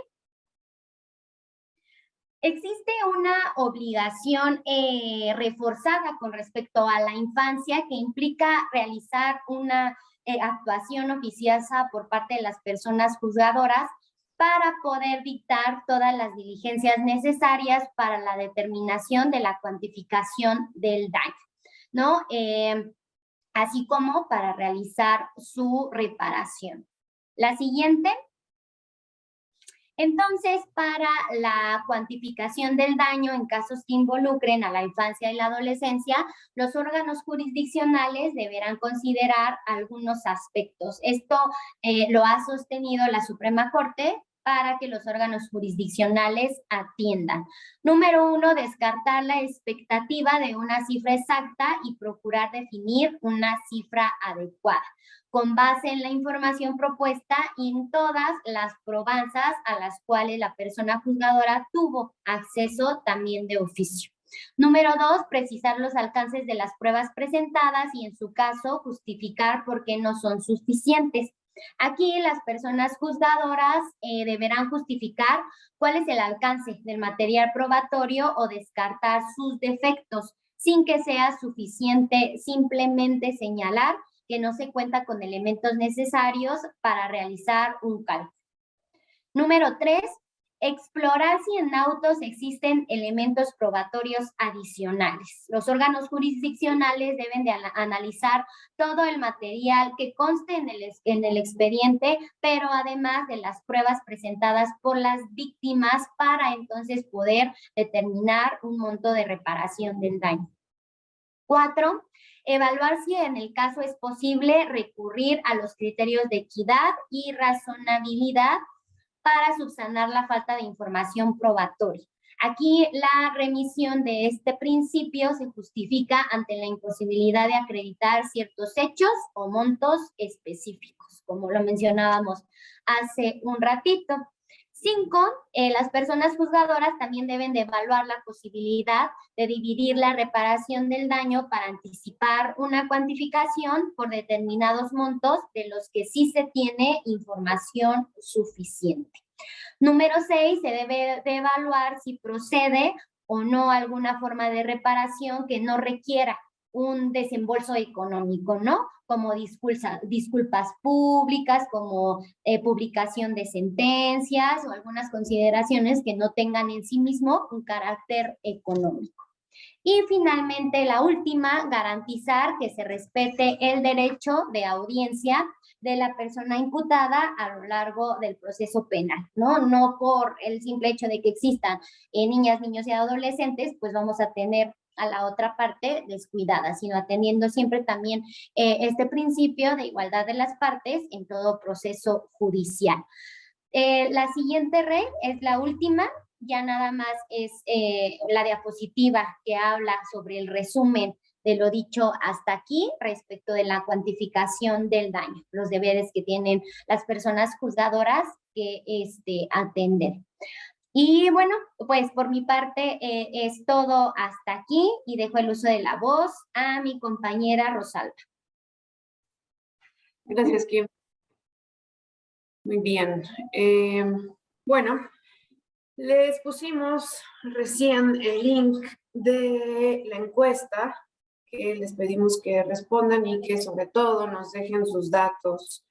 Existe una obligación reforzada con respecto a la infancia que implica realizar una actuación oficiosa por parte de las personas juzgadoras para poder dictar todas las diligencias necesarias para la determinación de la cuantificación del daño, ¿no? Así como para realizar su reparación. La siguiente. Entonces, para la cuantificación del daño en casos que involucren a la infancia y la adolescencia, los órganos jurisdiccionales deberán considerar algunos aspectos. Esto lo ha sostenido la Suprema Corte para que los órganos jurisdiccionales atiendan. Número 1, descartar la expectativa de una cifra exacta y procurar definir una cifra adecuada, con base en la información propuesta y en todas las probanzas a las cuales la persona juzgadora tuvo acceso también de oficio. Número 2, precisar los alcances de las pruebas presentadas y, en su caso, justificar por qué no son suficientes. Aquí las personas juzgadoras deberán justificar cuál es el alcance del material probatorio o descartar sus defectos, sin que sea suficiente simplemente señalar que no se cuenta con elementos necesarios para realizar un cálculo. Número 3, Explorar si en autos existen elementos probatorios adicionales. Los órganos jurisdiccionales deben de analizar todo el material que conste en el expediente, pero además de las pruebas presentadas por las víctimas para entonces poder determinar un monto de reparación del daño. 4. Evaluar si en el caso es posible recurrir a los criterios de equidad y razonabilidad para subsanar la falta de información probatoria. Aquí la remisión de este principio se justifica ante la imposibilidad de acreditar ciertos hechos o montos específicos, como lo mencionábamos hace un ratito. 5, las personas juzgadoras también deben de evaluar la posibilidad de dividir la reparación del daño para anticipar una cuantificación por determinados montos de los que sí se tiene información suficiente. Número 6, se debe de evaluar si procede o no alguna forma de reparación que no requiera un desembolso económico, ¿no? Como disculpas públicas, como publicación de sentencias o algunas consideraciones que no tengan en sí mismo un carácter económico. Y finalmente, la última, garantizar que se respete el derecho de audiencia de la persona imputada a lo largo del proceso penal, ¿no? No por el simple hecho de que existan niñas, niños y adolescentes, pues vamos a tener a la otra parte descuidada, sino atendiendo siempre también este principio de igualdad de las partes en todo proceso judicial. La siguiente, Rey, es la última, ya nada más es la diapositiva que habla sobre el resumen de lo dicho hasta aquí respecto de la cuantificación del daño, los deberes que tienen las personas juzgadoras que atender. Y bueno, pues por mi parte es todo hasta aquí y dejo el uso de la voz a mi compañera Rosalba. Gracias, Kim. Muy bien. Bueno, les pusimos recién el link de la encuesta que les pedimos que respondan y que sobre todo nos dejen sus datos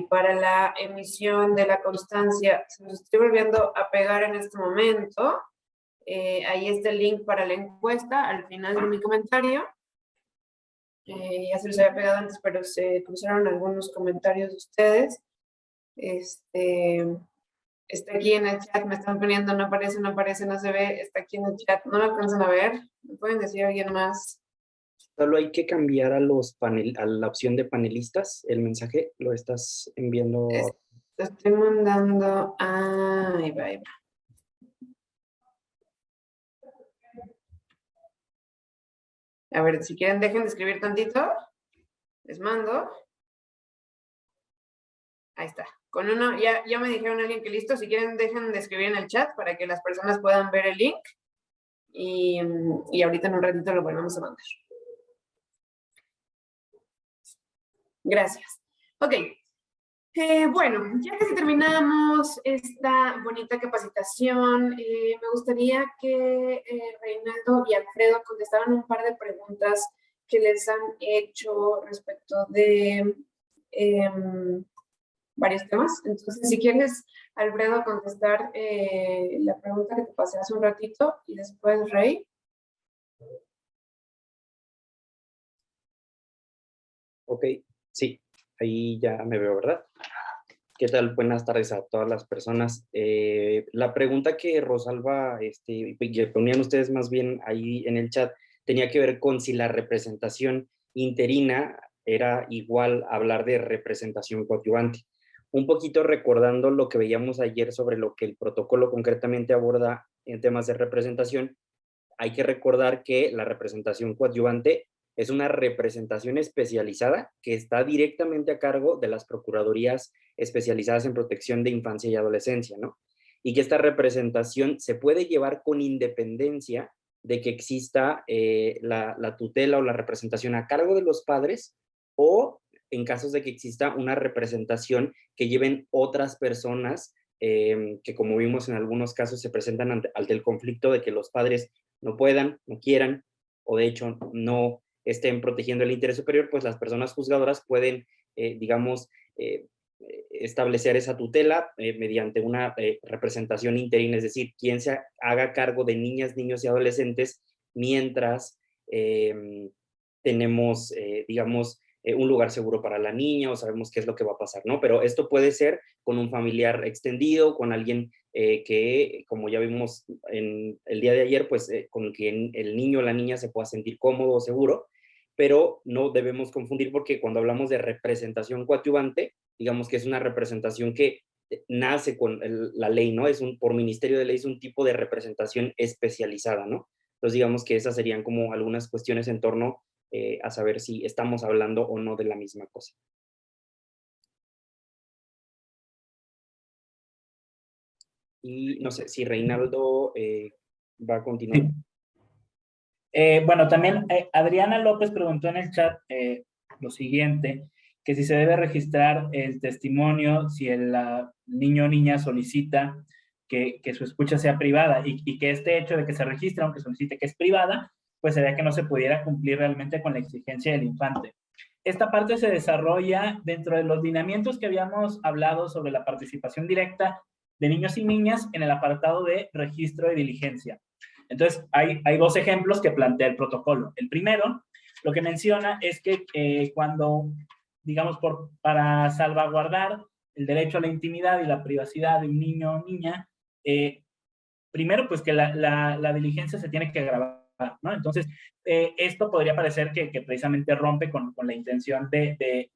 para la emisión de la constancia. Se los estoy volviendo a pegar en este momento. Ahí está el link para la encuesta al final de mi comentario. Ya se los había pegado antes, pero se cruzaron algunos comentarios de ustedes. Está aquí en el chat, me están poniendo, no aparece, no se ve, está aquí en el chat, no lo alcanzan a ver. ¿Me pueden decir alguien más? Solo hay que cambiar a la opción de panelistas, el mensaje lo estás enviando. Lo estoy mandando a... Ahí va. A ver, si quieren dejen de escribir tantito. Les mando. Ahí está. Con uno, ya me dijeron alguien que listo. Si quieren dejen de escribir en el chat para que las personas puedan ver el link. Y ahorita en un ratito lo volvemos a mandar. Gracias. Ok. Bueno, ya casi terminamos esta bonita capacitación. Me gustaría que Reinaldo y Alfredo contestaran un par de preguntas que les han hecho respecto de varios temas. Entonces, si quieres, Alfredo, contestar la pregunta que te pasé hace un ratito y después Rey. Ok, sí, ahí ya me veo, ¿verdad? ¿Qué tal? Buenas tardes a todas las personas. La pregunta que Rosalba, que ponían ustedes más bien ahí en el chat, tenía que ver con si la representación interina era igual a hablar de representación coadyuvante. Un poquito recordando lo que veíamos ayer sobre lo que el protocolo concretamente aborda en temas de representación, hay que recordar que la representación coadyuvante es una representación especializada que está directamente a cargo de las procuradurías especializadas en protección de infancia y adolescencia, ¿no? Y que esta representación se puede llevar con independencia de que exista la tutela o la representación a cargo de los padres o en casos de que exista una representación que lleven otras personas que, como vimos en algunos casos, se presentan ante el conflicto de que los padres no puedan, no quieran, o de hecho no estén protegiendo el interés superior, pues las personas juzgadoras pueden, establecer esa tutela mediante una representación interina, es decir, quien se haga cargo de niñas, niños y adolescentes mientras tenemos, digamos, un lugar seguro para la niña o sabemos qué es lo que va a pasar, ¿no? Pero esto puede ser con un familiar extendido, con alguien que, como ya vimos en el día de ayer, pues con quien el niño o la niña se pueda sentir cómodo o seguro, pero no debemos confundir porque cuando hablamos de representación coadyuvante, digamos que es una representación que nace con la ley, ¿no? Por Ministerio de Ley es un tipo de representación especializada, ¿no? Entonces digamos que esas serían como algunas cuestiones en torno a saber si estamos hablando o no de la misma cosa. Y no sé si Reinaldo va a continuar. Bueno, también Adriana López preguntó en el chat lo siguiente, que si se debe registrar el testimonio si el niño o niña solicita que su escucha sea privada y que este hecho de que se registre, aunque solicite que es privada, pues sería que no se pudiera cumplir realmente con la exigencia del infante. Esta parte se desarrolla dentro de los lineamientos que habíamos hablado sobre la participación directa de niños y niñas en el apartado de registro de diligencia. Entonces, hay dos ejemplos que plantea el protocolo. El primero, lo que menciona es que cuando, digamos, para salvaguardar el derecho a la intimidad y la privacidad de un niño o niña, primero, pues que la diligencia se tiene que grabar, ¿no? Entonces, esto podría parecer que precisamente rompe con la intención de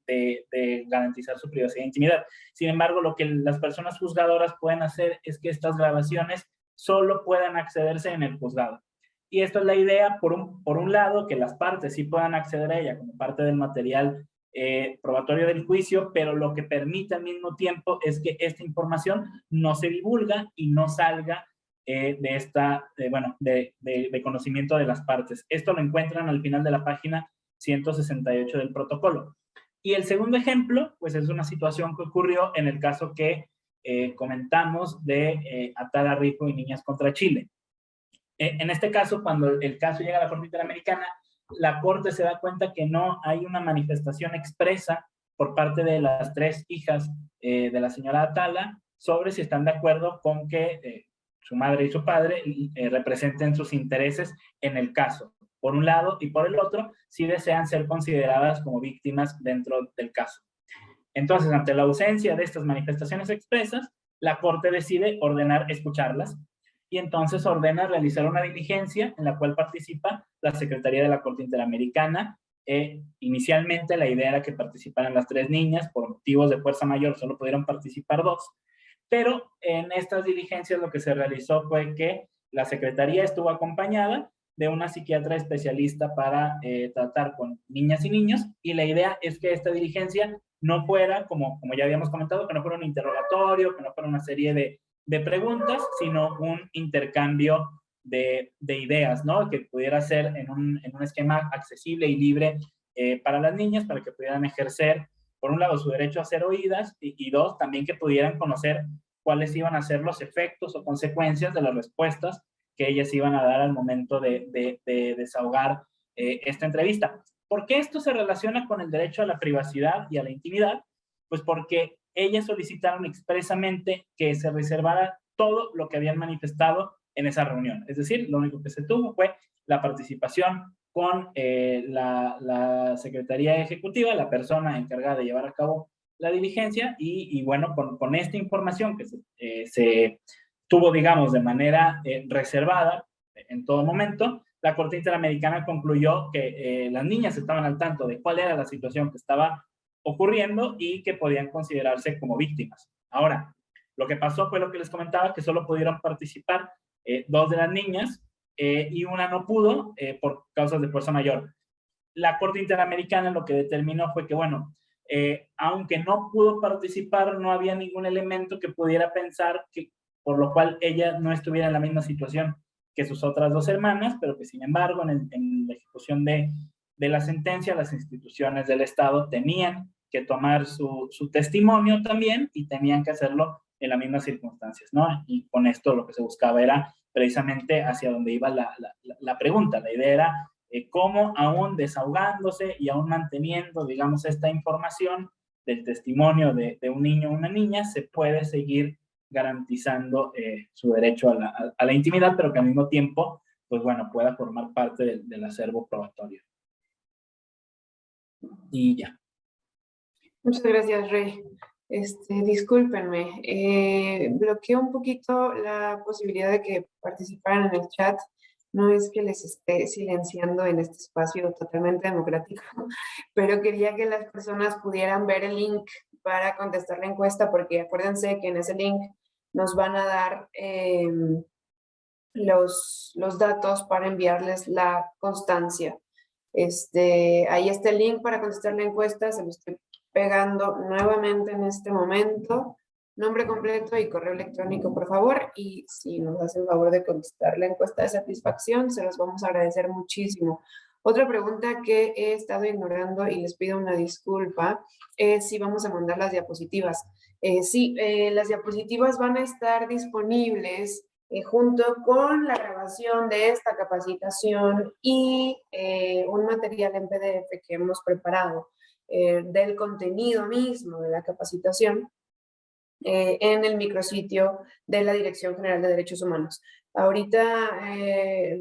garantizar su privacidad e intimidad. Sin embargo, lo que las personas juzgadoras pueden hacer es que estas grabaciones solo puedan accederse en el juzgado. Y esto es la idea, por un lado, que las partes sí puedan acceder a ella como parte del material probatorio del juicio, pero lo que permite al mismo tiempo es que esta información no se divulga y no salga de conocimiento de las partes. Esto lo encuentran al final de la página 168 del protocolo. Y el segundo ejemplo, pues es una situación que ocurrió en el caso que comentamos de Atala Rico y Niñas contra Chile. En este caso, cuando el caso llega a la Corte Interamericana, la Corte se da cuenta que no hay una manifestación expresa por parte de las tres hijas de la señora Atala sobre si están de acuerdo con que su madre y su padre representen sus intereses en el caso, por un lado, y por el otro, si desean ser consideradas como víctimas dentro del caso. Entonces, ante la ausencia de estas manifestaciones expresas, la Corte decide ordenar escucharlas y entonces ordena realizar una diligencia en la cual participa la Secretaría de la Corte Interamericana. Inicialmente la idea era que participaran las tres niñas, por motivos de fuerza mayor solo pudieron participar dos, pero en estas diligencias lo que se realizó fue que la Secretaría estuvo acompañada de una psiquiatra especialista para tratar con niñas y niños, y la idea es que esta diligencia no fuera, como ya habíamos comentado, que no fuera un interrogatorio, que no fuera una serie de preguntas, sino un intercambio de ideas, ¿no? Que pudiera ser en un esquema accesible y libre para las niñas, para que pudieran ejercer, por un lado, su derecho a ser oídas, y dos, también que pudieran conocer cuáles iban a ser los efectos o consecuencias de las respuestas que ellas iban a dar al momento de desahogar esta entrevista. ¿Por qué esto se relaciona con el derecho a la privacidad y a la intimidad? Pues porque ellas solicitaron expresamente que se reservara todo lo que habían manifestado en esa reunión. Es decir, lo único que se tuvo fue la participación con la Secretaría Ejecutiva, la persona encargada de llevar a cabo la diligencia, y bueno, con esta información que se tuvo, digamos, de manera reservada en todo momento, la Corte Interamericana concluyó que las niñas estaban al tanto de cuál era la situación que estaba ocurriendo y que podían considerarse como víctimas. Ahora, lo que pasó fue lo que les comentaba, que solo pudieron participar dos de las niñas y una no pudo por causas de fuerza mayor. La Corte Interamericana lo que determinó fue que, bueno, aunque no pudo participar, no había ningún elemento que pudiera pensar que por lo cual ella no estuviera en la misma situación que sus otras dos hermanas, pero que sin embargo en la ejecución de la sentencia, las instituciones del Estado tenían que tomar su testimonio también y tenían que hacerlo en las mismas circunstancias, ¿no? Y con esto lo que se buscaba era precisamente hacia donde iba la pregunta. La idea era cómo aún desahogándose y aún manteniendo, digamos, esta información del testimonio de un niño o una niña, se puede seguir garantizando su derecho a la intimidad, pero que al mismo tiempo, pues bueno, pueda formar parte del acervo probatorio. Y ya. Muchas gracias, Rey. Discúlpenme, bloqueé un poquito la posibilidad de que participaran en el chat. No es que les esté silenciando en este espacio totalmente democrático, pero quería que las personas pudieran ver el link para contestar la encuesta, porque acuérdense que en ese link nos van a dar los datos para enviarles la constancia. Ahí está el link para contestar la encuesta, se lo estoy pegando nuevamente en este momento. Nombre completo y correo electrónico, por favor, y si nos hacen el favor de contestar la encuesta de satisfacción, se los vamos a agradecer muchísimo. Otra pregunta que he estado ignorando y les pido una disculpa es si vamos a mandar las diapositivas. Sí, las diapositivas van a estar disponibles junto con la grabación de esta capacitación y un material en PDF que hemos preparado del contenido mismo de la capacitación en el micrositio de la Dirección General de Derechos Humanos. Ahorita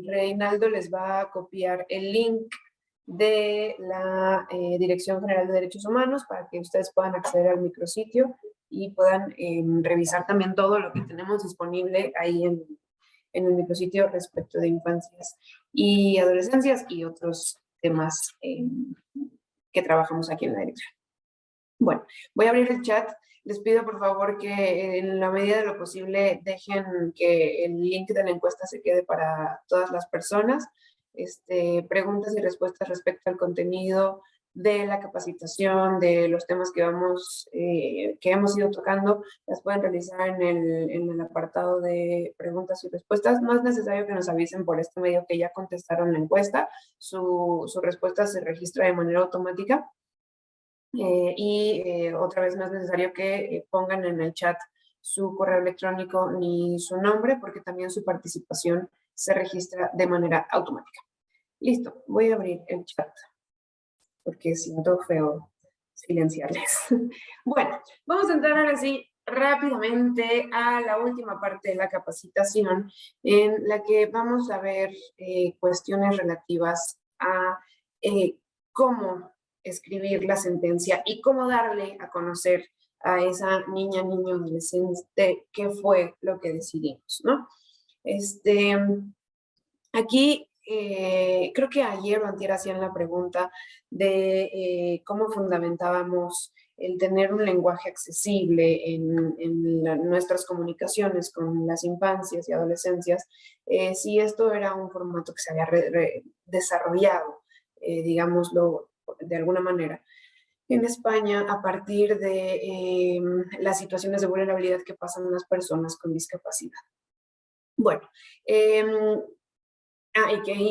Reinaldo les va a copiar el link de la Dirección General de Derechos Humanos para que ustedes puedan acceder al micrositio y puedan revisar también todo lo que tenemos disponible ahí en el micrositio respecto de infancias y adolescencias y otros temas que trabajamos aquí en la dirección. Bueno, voy a abrir el chat. Les pido por favor que en la medida de lo posible dejen que el link de la encuesta se quede para todas las personas. Preguntas y respuestas respecto al contenido de la capacitación, de los temas que hemos ido tocando, las pueden realizar en el apartado de preguntas y respuestas. No es necesario que nos avisen por este medio que ya contestaron la encuesta. Su respuesta se registra de manera automática. Otra vez no es necesario que pongan en el chat su correo electrónico ni su nombre, porque también su participación se registra de manera automática. Listo, voy a abrir el chat, porque siento feo silenciarles. Bueno, vamos a entrar ahora sí rápidamente a la última parte de la capacitación, en la que vamos a ver cuestiones relativas a cómo escribir la sentencia y cómo darle a conocer a esa niña, niño, adolescente qué fue lo que decidimos, ¿no? Aquí creo que ayer o antier hacían la pregunta de cómo fundamentábamos el tener un lenguaje accesible en nuestras comunicaciones con las infancias y adolescencias, si esto era un formato que se había desarrollado, digámoslo de alguna manera, en España a partir de las situaciones de vulnerabilidad que pasan las personas con discapacidad. Bueno, y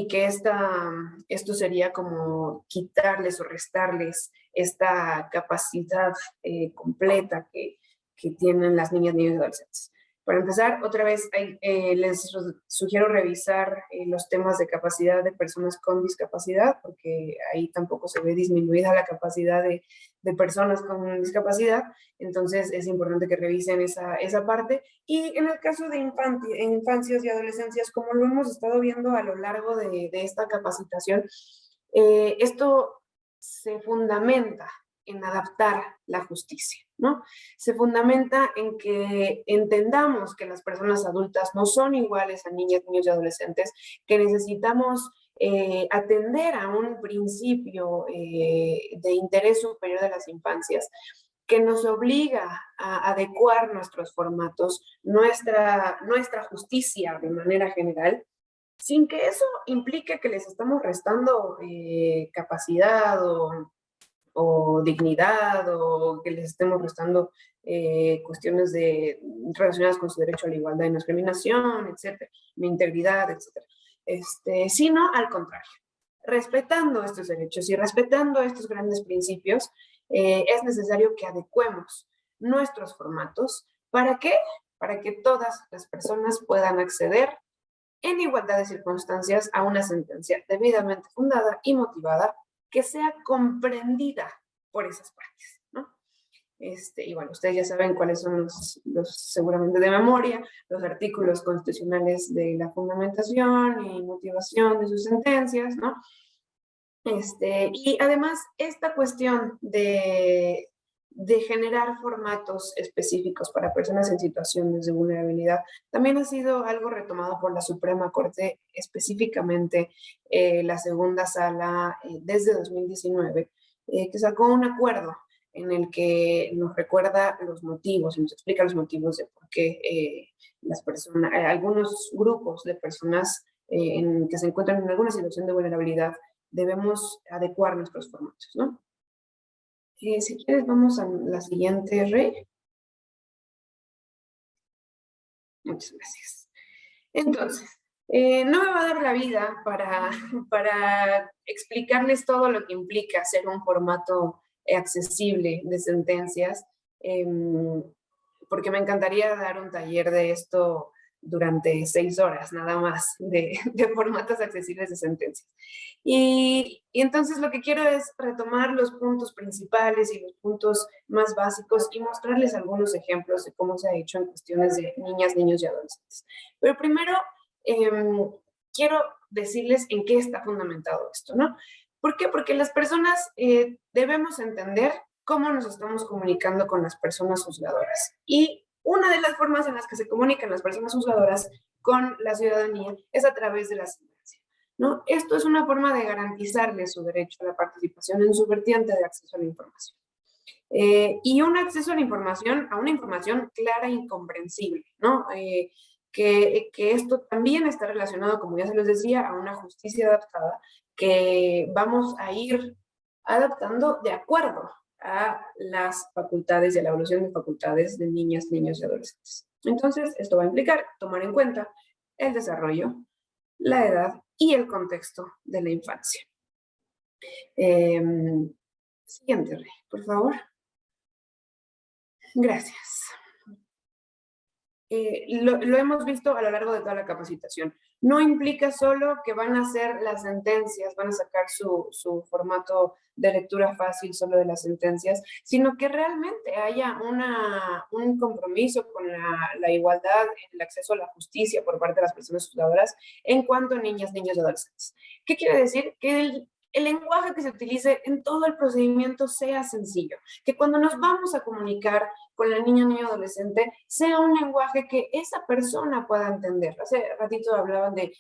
que esto sería como quitarles o restarles esta capacidad completa que tienen las niñas, niños y adolescentes. Para empezar, otra vez les sugiero revisar los temas de capacidad de personas con discapacidad, porque ahí tampoco se ve disminuida la capacidad de personas con discapacidad. Entonces es importante que revisen esa parte. Y en el caso de infancias y adolescencias, como lo hemos estado viendo a lo largo de esta capacitación, esto se fundamenta en adaptar la justicia, ¿no? Se fundamenta en que entendamos que las personas adultas no son iguales a niñas, niños y adolescentes, que necesitamos atender a un principio de interés superior de las infancias, que nos obliga a adecuar nuestros formatos, nuestra justicia de manera general, sin que eso implique que les estamos restando capacidad o dignidad, o que les estemos restando cuestiones relacionadas con su derecho a la igualdad y no discriminación, etcétera, la integridad, etcétera. Sino al contrario, respetando estos derechos y respetando estos grandes principios, es necesario que adecuemos nuestros formatos. ¿Para qué? Para que todas las personas puedan acceder en igualdad de circunstancias a una sentencia debidamente fundada y motivada que sea comprendida por esas partes, ¿no? Y bueno, ustedes ya saben cuáles son seguramente de memoria, los artículos constitucionales de la fundamentación y motivación de sus sentencias, ¿no? Y además, esta cuestión de generar formatos específicos para personas en situaciones de vulnerabilidad también ha sido algo retomado por la Suprema Corte, específicamente la segunda sala desde 2019, que sacó un acuerdo en el que nos recuerda los motivos y nos explica los motivos de por qué algunos grupos de personas que se encuentran en alguna situación de vulnerabilidad debemos adecuar nuestros formatos, ¿no? Si quieres, vamos a la siguiente, Rey. Muchas gracias. Entonces, no me va a dar la vida para explicarles todo lo que implica hacer un formato accesible de sentencias, porque me encantaría dar un taller de esto durante 6 horas nada más de formatos accesibles de sentencias. Y entonces lo que quiero es retomar los puntos principales y los puntos más básicos y mostrarles algunos ejemplos de cómo se ha hecho en cuestiones de niñas, niños y adolescentes. Pero primero quiero decirles en qué está fundamentado esto, ¿no? ¿Por qué? Porque las personas debemos entender cómo nos estamos comunicando con las personas juzgadoras. Y una de las formas en las que se comunican las personas juzgadoras con la ciudadanía es a través de la sentencia, ¿no? Esto es una forma de garantizarle su derecho a la participación en su vertiente de acceso a la información. Y un acceso a la información, a una información clara e incomprensible, ¿no? Que esto también está relacionado, como ya se les decía, a una justicia adaptada que vamos a ir adaptando de acuerdo a las facultades y a la evolución de facultades de niñas, niños y adolescentes. Entonces, esto va a implicar tomar en cuenta el desarrollo, la edad y el contexto de la infancia. Siguiente, Rey, por favor. Gracias. Lo hemos visto a lo largo de toda la capacitación. No implica solo que van a hacer las sentencias, van a sacar su formato de lectura fácil solo de las sentencias, sino que realmente haya un compromiso con la igualdad en el acceso a la justicia por parte de las personas juzgadoras en cuanto a niñas, niños y adolescentes. ¿Qué quiere decir? Que el lenguaje que se utilice en todo el procedimiento sea sencillo, que cuando nos vamos a comunicar con la niña, niño, adolescente, sea un lenguaje que esa persona pueda entender. Hace ratito hablaban de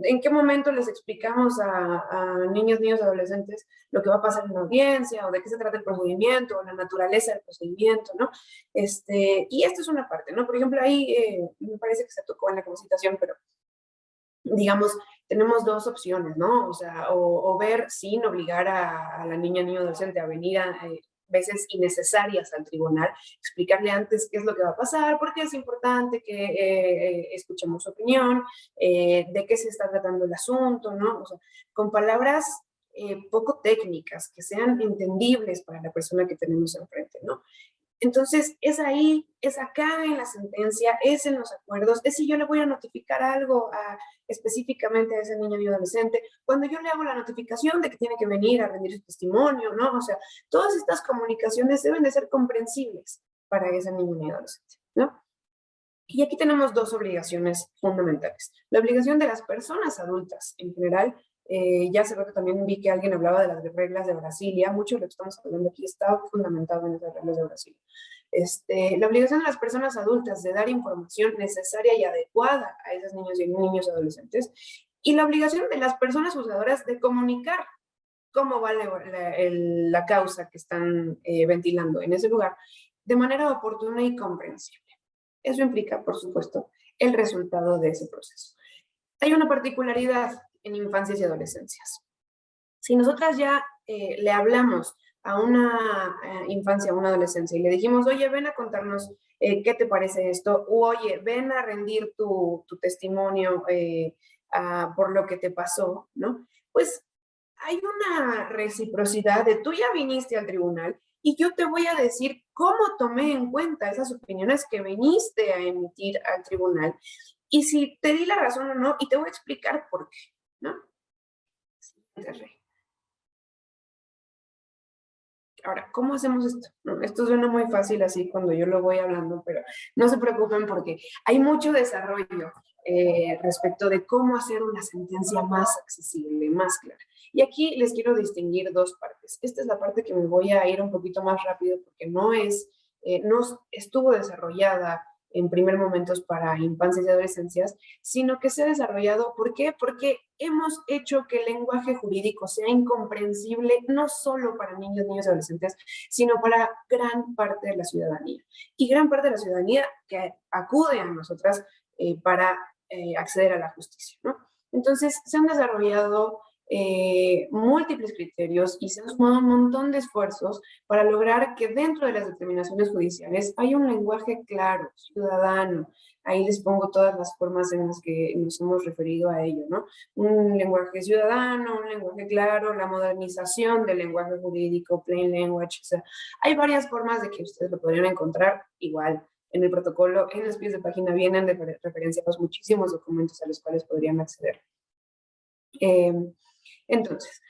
en qué momento les explicamos a niños, niños, adolescentes lo que va a pasar en la audiencia, o de qué se trata el procedimiento, o la naturaleza del procedimiento, ¿no? Y esto es una parte, ¿no? Por ejemplo, ahí me parece que se tocó en la capacitación, pero digamos, tenemos 2 opciones, ¿no? O sea, o ver sin obligar a la niña, niño, adolescente a venir a veces innecesarias al tribunal, explicarle antes qué es lo que va a pasar, por qué es importante que escuchemos su opinión, de qué se está tratando el asunto, ¿no? O sea, con palabras poco técnicas, que sean entendibles para la persona que tenemos enfrente, ¿no? Entonces, es ahí, es acá en la sentencia, es en los acuerdos, es si yo le voy a notificar algo específicamente a ese niño y adolescente, cuando yo le hago la notificación de que tiene que venir a rendir su testimonio, ¿no? O sea, todas estas comunicaciones deben de ser comprensibles para ese niño y adolescente, ¿no? Y aquí tenemos 2 obligaciones fundamentales. La obligación de las personas adultas en general. Ya hace rato también vi que alguien hablaba de las reglas de Brasilia. Mucho de lo que estamos hablando aquí está fundamentado en esas reglas de Brasilia. La obligación de las personas adultas de dar información necesaria y adecuada a esos niños y niños adolescentes. Y la obligación de las personas juzgadoras de comunicar cómo va la causa que están ventilando en ese lugar de manera oportuna y comprensible. Eso implica, por supuesto, el resultado de ese proceso. Hay una particularidad en infancias y adolescencias. Si nosotras ya le hablamos a una infancia, a una adolescencia, y le dijimos, oye, ven a contarnos qué te parece esto, o oye, ven a rendir tu testimonio por lo que te pasó, ¿no? Pues hay una reciprocidad de tú ya viniste al tribunal y yo te voy a decir cómo tomé en cuenta esas opiniones que viniste a emitir al tribunal y si te di la razón o no, y te voy a explicar por qué, ¿no? Ahora, ¿cómo hacemos esto? No, esto suena muy fácil así cuando yo lo voy hablando, pero no se preocupen porque hay mucho desarrollo respecto de cómo hacer una sentencia más accesible, más clara. Y aquí les quiero distinguir dos partes. Esta es la parte que me voy a ir un poquito más rápido porque no estuvo desarrollada en primer momentos para infancias y adolescencias, sino que se ha desarrollado, ¿por qué? Porque hemos hecho que el lenguaje jurídico sea incomprensible no solo para niños, niñas y adolescentes, sino para gran parte de la ciudadanía. Y gran parte de la ciudadanía que acude a nosotras para acceder a la justicia, ¿no? Entonces, se han desarrollado múltiples criterios y se han sumado un montón de esfuerzos para lograr que dentro de las determinaciones judiciales haya un lenguaje claro, ciudadano. Ahí les pongo todas las formas en las que nos hemos referido a ello, ¿no? Un lenguaje ciudadano, un lenguaje claro, la modernización del lenguaje jurídico, plain language, o sea, hay varias formas de que ustedes lo podrían encontrar igual. En el protocolo, en los pies de página vienen de referenciados muchísimos documentos a los cuales podrían acceder. Entonces,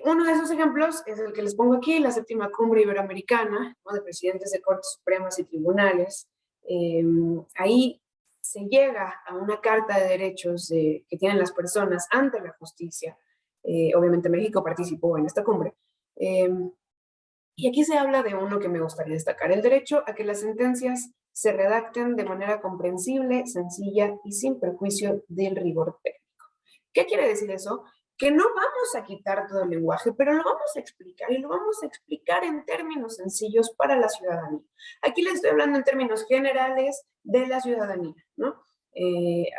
uno de esos ejemplos es el que les pongo aquí, la séptima cumbre iberoamericana, ¿no?, de presidentes de cortes supremas y tribunales. Ahí se llega a una carta de derechos que tienen las personas ante la justicia. Obviamente México participó en esta cumbre. Y aquí se habla de uno que me gustaría destacar, el derecho a que las sentencias se redacten de manera comprensible, sencilla y sin perjuicio del rigor técnico. ¿Qué quiere decir eso? Que no vamos a quitar todo el lenguaje, pero lo vamos a explicar y lo vamos a explicar en términos sencillos para la ciudadanía. Aquí les estoy hablando en términos generales de la ciudadanía, ¿no?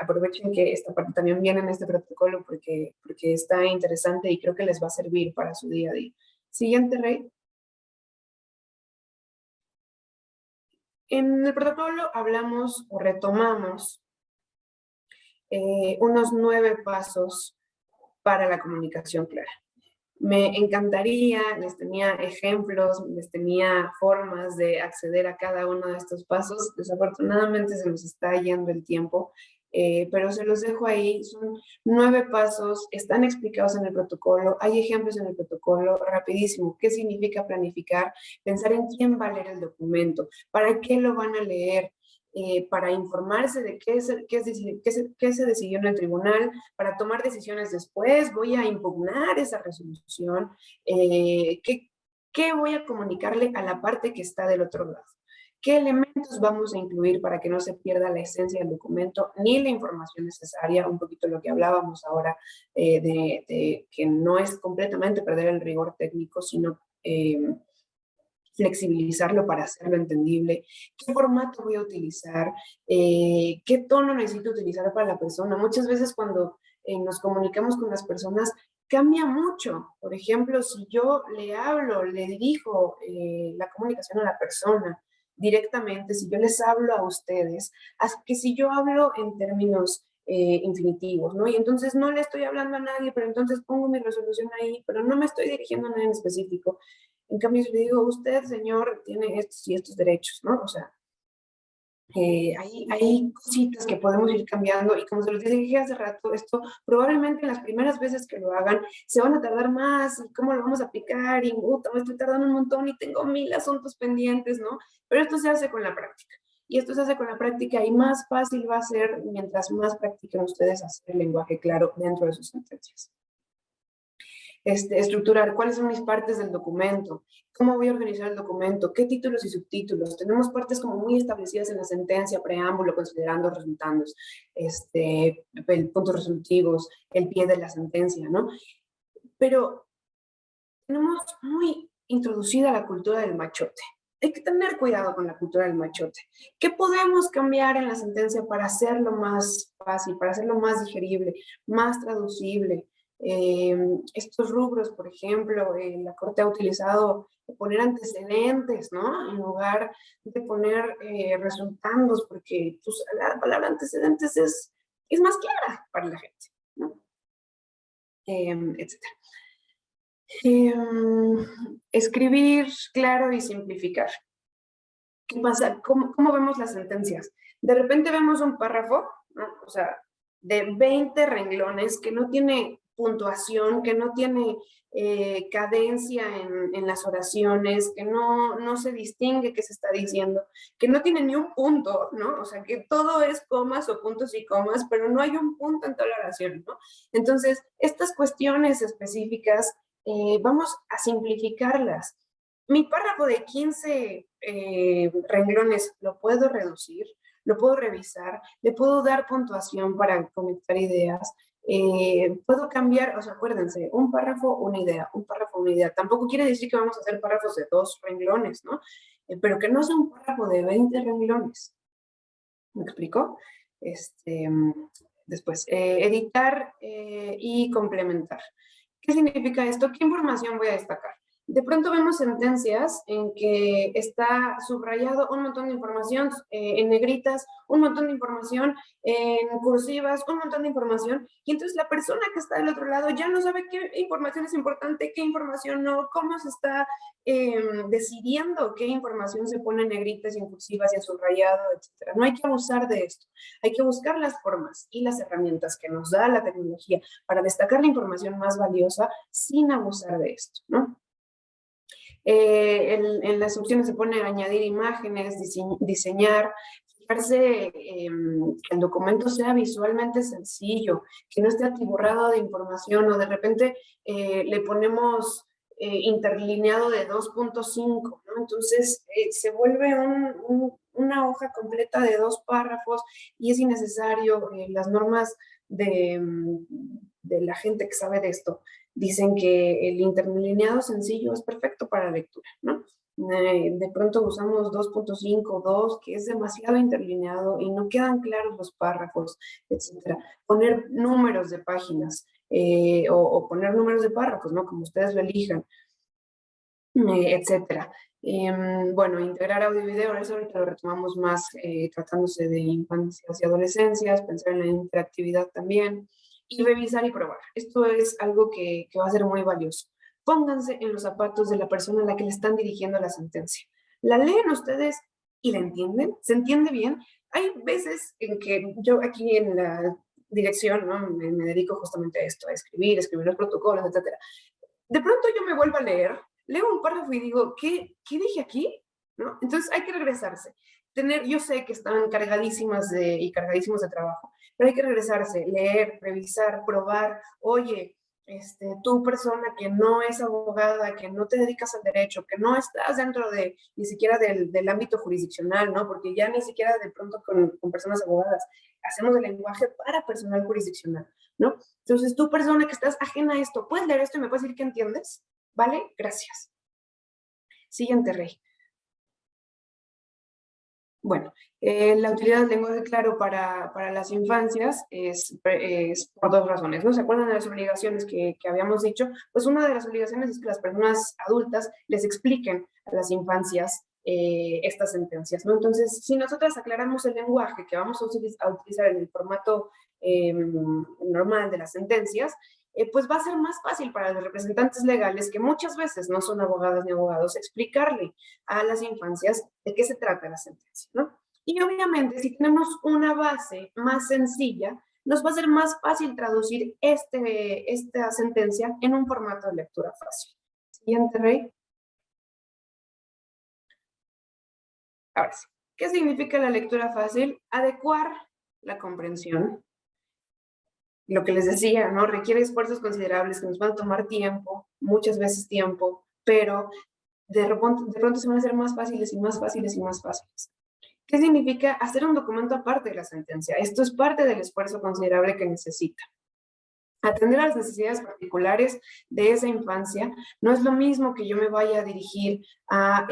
Aprovechen que esta parte también viene en este protocolo porque está interesante y creo que les va a servir para su día a día. Siguiente, Rey. En el protocolo hablamos o retomamos unos 9 pasos para la comunicación clara. Me encantaría, les tenía ejemplos, les tenía formas de acceder a cada uno de estos pasos. Desafortunadamente se nos está yendo el tiempo, pero se los dejo ahí. Son 9 pasos, están explicados en el protocolo, hay ejemplos en el protocolo, rapidísimo. ¿Qué significa planificar? Pensar en quién va a leer el documento, para qué lo van a leer, para informarse de qué se decidió en el tribunal, para tomar decisiones después, voy a impugnar esa resolución, ¿qué voy a comunicarle a la parte que está del otro lado? ¿Qué elementos vamos a incluir para que no se pierda la esencia del documento ni la información necesaria? Un poquito lo que hablábamos ahora de que no es completamente perder el rigor técnico, sino flexibilizarlo para hacerlo entendible, qué formato voy a utilizar, qué tono necesito utilizar para la persona. Muchas veces cuando nos comunicamos con las personas cambia mucho. Por ejemplo, si yo le hablo, le dirijo la comunicación a la persona directamente, si yo les hablo a ustedes, que si yo hablo en términos infinitivos, ¿no? Y entonces no le estoy hablando a nadie, pero entonces pongo mi resolución ahí, pero no me estoy dirigiendo a nadie en específico. En cambio, si le digo, usted, señor, tiene estos y estos derechos, ¿no? O sea, hay cositas que podemos ir cambiando y como se los dije hace rato, esto probablemente las primeras veces que lo hagan se van a tardar más y cómo lo vamos a aplicar y me estoy tardando un montón y tengo 1000 asuntos pendientes, ¿no? Pero esto se hace con la práctica. Y esto se hace con la práctica y más fácil va a ser mientras más practiquen ustedes hacer el lenguaje claro dentro de sus sentencias. Estructurar cuáles son mis partes del documento, cómo voy a organizar el documento, qué títulos y subtítulos. Tenemos partes como muy establecidas en la sentencia, preámbulo, considerando, resultandos, puntos resolutivos, el pie de la sentencia, ¿no? Pero tenemos muy introducida la cultura del machote. Hay que tener cuidado con la cultura del machote. ¿Qué podemos cambiar en la sentencia para hacerlo más fácil, para hacerlo más digerible, más traducible? Estos rubros, por ejemplo, la Corte ha utilizado poner antecedentes, ¿no? En lugar de poner resultandos, porque pues, la palabra antecedentes es más clara para la gente, ¿no? Etcétera. Escribir claro y simplificar. ¿Qué pasa? ¿Cómo vemos las sentencias? De repente vemos un párrafo, ¿no? O sea, de 20 renglones que no tiene puntuación, que no tiene cadencia en las oraciones, que no se distingue qué se está diciendo, que no tiene ni un punto, ¿no? O sea, que todo es comas o puntos y comas, pero no hay un punto en toda la oración, ¿no? Entonces, estas cuestiones específicas, vamos a simplificarlas. Mi párrafo de 15 renglones lo puedo reducir, lo puedo revisar, le puedo dar puntuación para conectar ideas, puedo cambiar, o sea, acuérdense, un párrafo, una idea, un párrafo, una idea. Tampoco quiere decir que vamos a hacer párrafos de 2 renglones, ¿no? Pero que no sea un párrafo de 20 renglones. ¿Me explico? Después, editar y complementar. ¿Qué significa esto? ¿Qué información voy a destacar? De pronto vemos sentencias en que está subrayado un montón de información en negritas, un montón de información en cursivas, un montón de información, y entonces la persona que está del otro lado ya no sabe qué información es importante, qué información no, cómo se está decidiendo qué información se pone en negritas y en cursivas y en subrayado, etc. No hay que abusar de esto. Hay que buscar las formas y las herramientas que nos da la tecnología para destacar la información más valiosa sin abusar de esto, ¿no? En las opciones se pone añadir imágenes, diseñar, fijarse que el documento sea visualmente sencillo, que no esté atiborrado de información o de repente le ponemos interlineado de 2.5, ¿no? Entonces se vuelve una hoja completa de 2 párrafos y es innecesario. Las normas de la gente que sabe de esto dicen que el interlineado sencillo es perfecto para lectura, ¿no? De pronto usamos 2.5, 2, que es demasiado interlineado y no quedan claros los párrafos, etc. Poner números de páginas o poner números de párrafos, ¿no? Como ustedes lo elijan, etc. Bueno, integrar audio y video, eso ahorita lo retomamos más tratándose de infancias y adolescencias, pensar en la interactividad también. Y revisar y probar. Esto es algo que va a ser muy valioso. Pónganse en los zapatos de la persona a la que le están dirigiendo la sentencia. ¿La leen ustedes y la entienden? ¿Se entiende bien? Hay veces en que yo aquí en la dirección, ¿no? me dedico justamente a esto, a escribir los protocolos, etc. De pronto yo me vuelvo a leer, leo un párrafo y digo, ¿qué dije aquí? ¿No? Entonces hay que regresarse. Yo sé que están cargadísimos de trabajo, pero hay que regresarse, leer, revisar, probar. Oye, tú persona que no es abogada, que no te dedicas al derecho, que no estás dentro ni siquiera del ámbito jurisdiccional, ¿no? Porque ya ni siquiera de pronto con personas abogadas hacemos el lenguaje para personal jurisdiccional, ¿no? Entonces, tú persona que estás ajena a esto, ¿puedes leer esto y me puedes decir qué entiendes? ¿Vale? Gracias. Siguiente, Rey. Bueno, la utilidad del lenguaje claro para las infancias es por 2 razones, ¿no? ¿Se acuerdan de las obligaciones que habíamos dicho? Pues una de las obligaciones es que las personas adultas les expliquen a las infancias estas sentencias, ¿no? Entonces, si nosotras aclaramos el lenguaje que vamos a utilizar en el formato normal de las sentencias, pues va a ser más fácil para los representantes legales, que muchas veces no son abogadas ni abogados, explicarle a las infancias de qué se trata la sentencia, ¿no? Y obviamente, si tenemos una base más sencilla, nos va a ser más fácil traducir esta sentencia en un formato de lectura fácil. Siguiente, Rey. Ahora sí, ¿qué significa la lectura fácil? Adecuar la comprensión. Lo que les decía, ¿no? Requiere esfuerzos considerables que nos van a tomar tiempo, muchas veces tiempo, pero de pronto se van a hacer más fáciles y más fáciles y más fáciles. ¿Qué significa hacer un documento aparte de la sentencia? Esto es parte del esfuerzo considerable que necesita. Atender a las necesidades particulares de esa infancia no es lo mismo que yo me vaya a dirigir a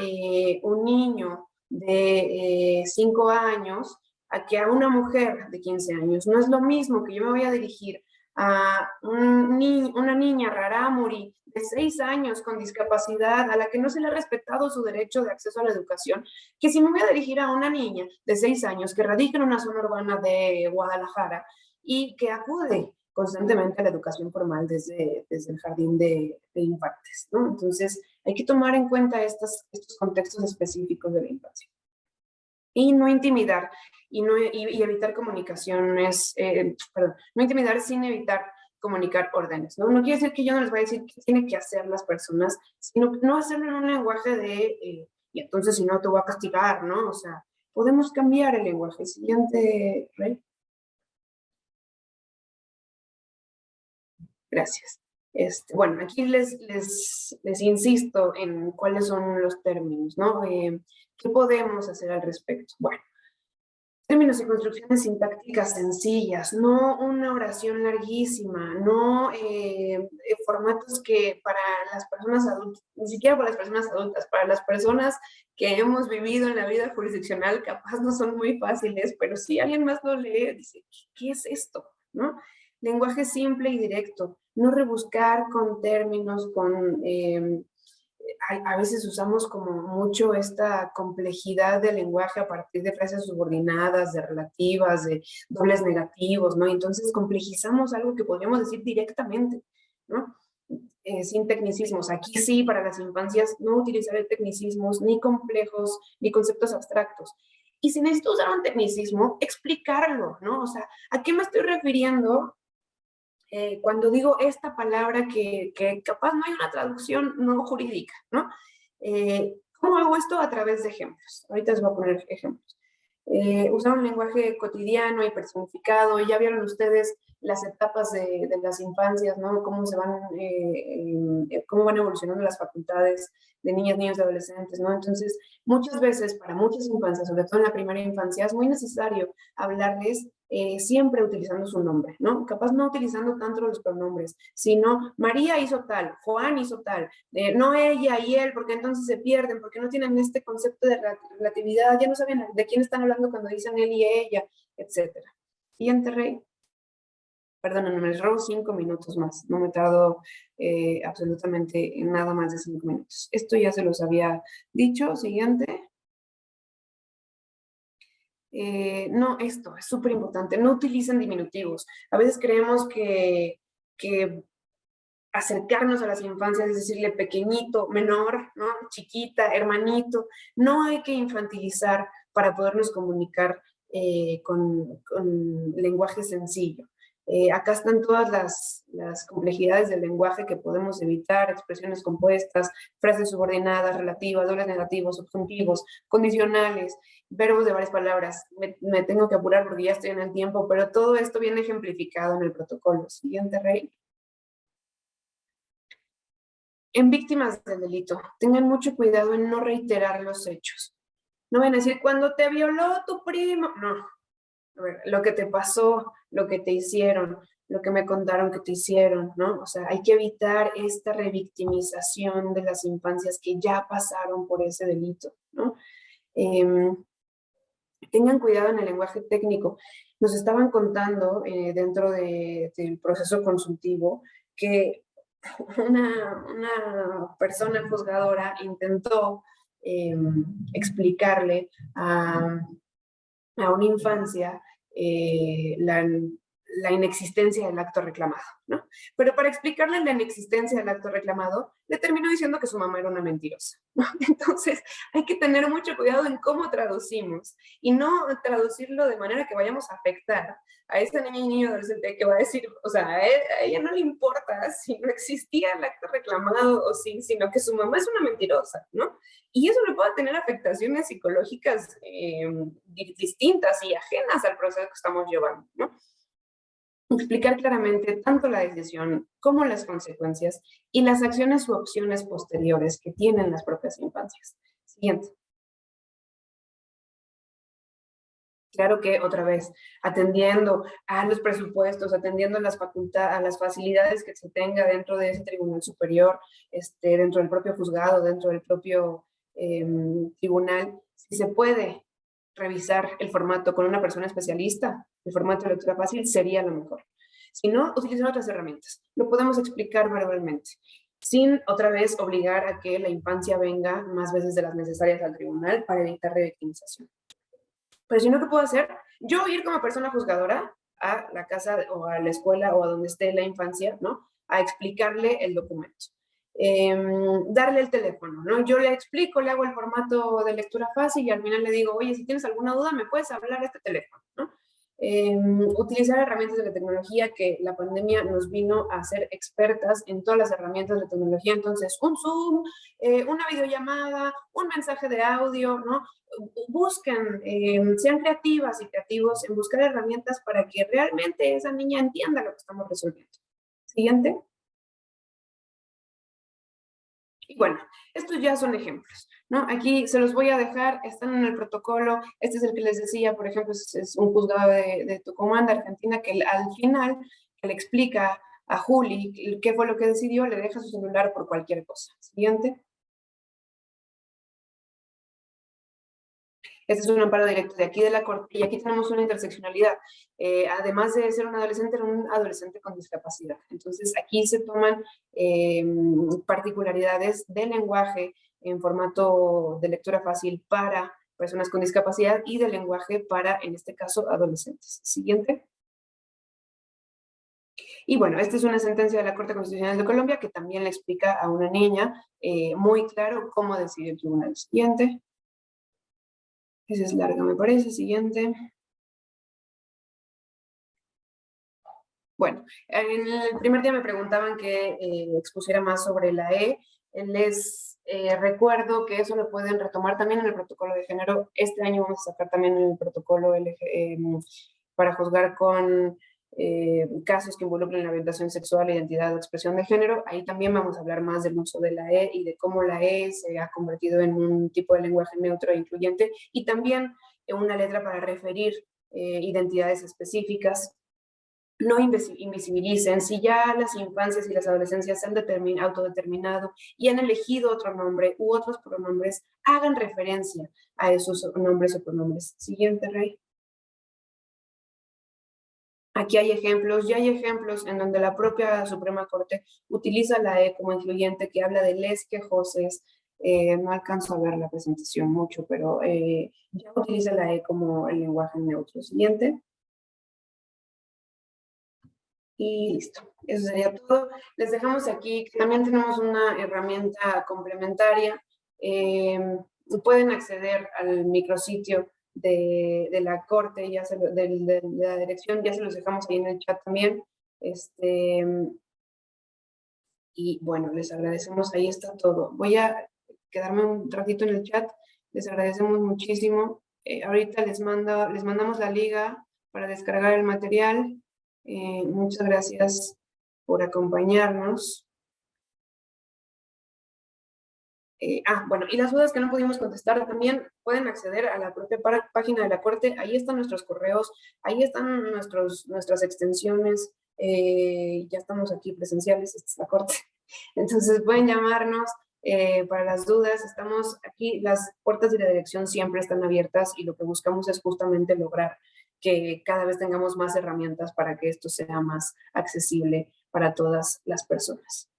un niño de 5 años a que a una mujer de 15 años. No es lo mismo que yo me vaya a dirigir a una niña rarámuri de 6 años con discapacidad a la que no se le ha respetado su derecho de acceso a la educación, que si me voy a dirigir a una niña de 6 años que radica en una zona urbana de Guadalajara y que acude constantemente a la educación formal desde el jardín de infantes, ¿no? Entonces, hay que tomar en cuenta estos contextos específicos de la infancia. Y no intimidar, y evitar comunicaciones, no intimidar sin evitar comunicar órdenes, ¿no? No quiere decir que yo no les voy a decir qué tienen que hacer las personas, sino no hacerlo en un lenguaje de, y entonces si no te voy a castigar, ¿no? O sea, podemos cambiar el lenguaje. Siguiente, Rey. Gracias. Bueno, aquí les insisto en cuáles son los términos, ¿no? ¿Qué podemos hacer al respecto? Bueno, términos y construcciones sintácticas sencillas, no una oración larguísima, no formatos que para las personas adultas, ni siquiera para las personas adultas, para las personas que hemos vivido en la vida jurisdiccional, capaz no son muy fáciles, pero si alguien más lo lee, dice, ¿qué es esto? ¿No? Lenguaje simple y directo, no rebuscar con términos, con... a veces usamos como mucho esta complejidad del lenguaje a partir de frases subordinadas, de relativas, de dobles negativos, ¿no? Entonces complejizamos algo que podríamos decir directamente, ¿no? Sin tecnicismos. Aquí sí, para las infancias, no utilizar tecnicismos ni complejos, ni conceptos abstractos. Y si necesito usar un tecnicismo, explicarlo, ¿no? O sea, ¿a qué me estoy refiriendo? Cuando digo esta palabra que capaz no hay una traducción no jurídica, ¿no? ¿Cómo hago esto? A través de ejemplos. Ahorita les voy a poner ejemplos. Usar un lenguaje cotidiano y personificado. Ya vieron ustedes las etapas de las infancias, ¿no? Cómo se van, cómo van evolucionando las facultades de niñas, niños y adolescentes, ¿no? Entonces, muchas veces, para muchas infancias, sobre todo en la primera infancia, es muy necesario hablarles siempre utilizando su nombre, ¿no? Capaz no utilizando tanto los pronombres, sino María hizo tal, Juan hizo tal, no ella y él, porque entonces se pierden, porque no tienen este concepto de relatividad, ya no saben de quién están hablando cuando dicen él y ella, etc. Siguiente, Rey. Perdón, me les robo 5 minutos más, no me tardo absolutamente nada más de 5 minutos. Esto ya se los había dicho. Siguiente. No, esto es súper importante, no utilicen diminutivos. A veces creemos que acercarnos a las infancias es decirle pequeñito, menor, ¿no? Chiquita, hermanito. No hay que infantilizar para podernos comunicar con lenguaje sencillo. Acá están todas las complejidades del lenguaje que podemos evitar, expresiones compuestas, frases subordinadas, relativas, dobles negativos, subjuntivos, condicionales, verbos de varias palabras. Me tengo que apurar porque ya estoy en el tiempo, pero todo esto viene ejemplificado en el protocolo. Siguiente, Rey. En víctimas del delito, tengan mucho cuidado en no reiterar los hechos. No van a decir, cuando te violó tu primo, no. A ver, lo que te pasó, lo que te hicieron, lo que me contaron que te hicieron, ¿no? O sea, hay que evitar esta revictimización de las infancias que ya pasaron por ese delito, ¿no? Tengan cuidado en el lenguaje técnico. Nos estaban contando dentro del proceso consultivo que una persona juzgadora intentó explicarle a una infancia la inexistencia del acto reclamado, ¿no? Pero para explicarle la inexistencia del acto reclamado, le terminó diciendo que su mamá era una mentirosa, ¿no? Entonces, hay que tener mucho cuidado en cómo traducimos y no traducirlo de manera que vayamos a afectar a esa niña y niño adolescente que va a decir, o sea, a ella no le importa si no existía el acto reclamado o sí, sino que su mamá es una mentirosa, ¿no? Y eso le puede tener afectaciones psicológicas distintas y ajenas al proceso que estamos llevando, ¿no? Explicar claramente tanto la decisión como las consecuencias y las acciones u opciones posteriores que tienen las propias infancias. Siguiente. Claro que otra vez, atendiendo a los presupuestos, atendiendo a las facultades, a las facilidades que se tenga dentro de ese tribunal superior, dentro del propio juzgado, dentro del propio tribunal, si se puede revisar el formato con una persona especialista, el formato de lectura fácil sería lo mejor. Si no, utilizar otras herramientas. Lo podemos explicar verbalmente, sin otra vez obligar a que la infancia venga más veces de las necesarias al tribunal para evitar revictimización. Pero si no, ¿qué puedo hacer? Yo ir como persona juzgadora a la casa o a la escuela o a donde esté la infancia, ¿no? A explicarle el documento. Darle el teléfono, ¿no? Yo le explico, le hago el formato de lectura fácil y al final le digo, oye, si tienes alguna duda, me puedes hablar a este teléfono, ¿no? utilizar herramientas de la tecnología, que la pandemia nos vino a hacer expertas en todas las herramientas de tecnología. Entonces, un Zoom, una videollamada, un mensaje de audio, ¿no? Busquen, sean creativas y creativos en buscar herramientas para que realmente esa niña entienda lo que estamos resolviendo. Siguiente. Y bueno, estos ya son ejemplos, ¿no? Aquí se los voy a dejar, están en el protocolo. Este es el que les decía, por ejemplo, es un juzgado de Tucumán, de Argentina, que al final que le explica a Juli qué fue lo que decidió, le deja su celular por cualquier cosa. Siguiente. Este es un amparo directo de aquí de la Corte, y aquí tenemos una interseccionalidad. Además de ser un adolescente, era un adolescente con discapacidad. Entonces, aquí se toman particularidades del lenguaje en formato de lectura fácil para personas con discapacidad y del lenguaje para, en este caso, adolescentes. Siguiente. Y bueno, esta es una sentencia de la Corte Constitucional de Colombia que también le explica a una niña muy claro cómo decide el tribunal. Siguiente. Esa es larga, me parece. Siguiente. Bueno, en el primer día me preguntaban que expusiera más sobre la E. Les recuerdo que eso lo pueden retomar también en el protocolo de género. Este año vamos a sacar también el protocolo para juzgar con casos que involucren la orientación sexual, identidad o expresión de género. Ahí también vamos a hablar más del uso de la E y de cómo la E se ha convertido en un tipo de lenguaje neutro e incluyente, y también en una letra para referir identidades específicas. No invisibilicen. Si ya las infancias y las adolescencias se han autodeterminado y han elegido otro nombre u otros pronombres, hagan referencia a esos nombres o pronombres. Siguiente, Rey. Aquí hay ejemplos, ya hay ejemplos en donde la propia Suprema Corte utiliza la E como incluyente, que habla de les quejoses. No alcanzo a ver la presentación mucho, pero ya utiliza la E como el lenguaje neutro. Siguiente. Y listo, eso sería todo. Les dejamos aquí, también tenemos una herramienta complementaria. Pueden acceder al micrositio de la Corte, ya de la dirección, ya se los dejamos ahí en el chat también. Y bueno, les agradecemos, ahí está todo. Voy a quedarme un ratito en el chat, les agradecemos muchísimo. Ahorita les mandamos la liga para descargar el material. Muchas gracias por acompañarnos. Bueno, y las dudas que no pudimos contestar también pueden acceder a la propia página de la Corte. Ahí están nuestros correos, ahí están nuestras extensiones. Ya estamos aquí presenciales, esta es la Corte. Entonces pueden llamarnos para las dudas. Estamos aquí, las puertas de la dirección siempre están abiertas, y lo que buscamos es justamente lograr que cada vez tengamos más herramientas para que esto sea más accesible para todas las personas.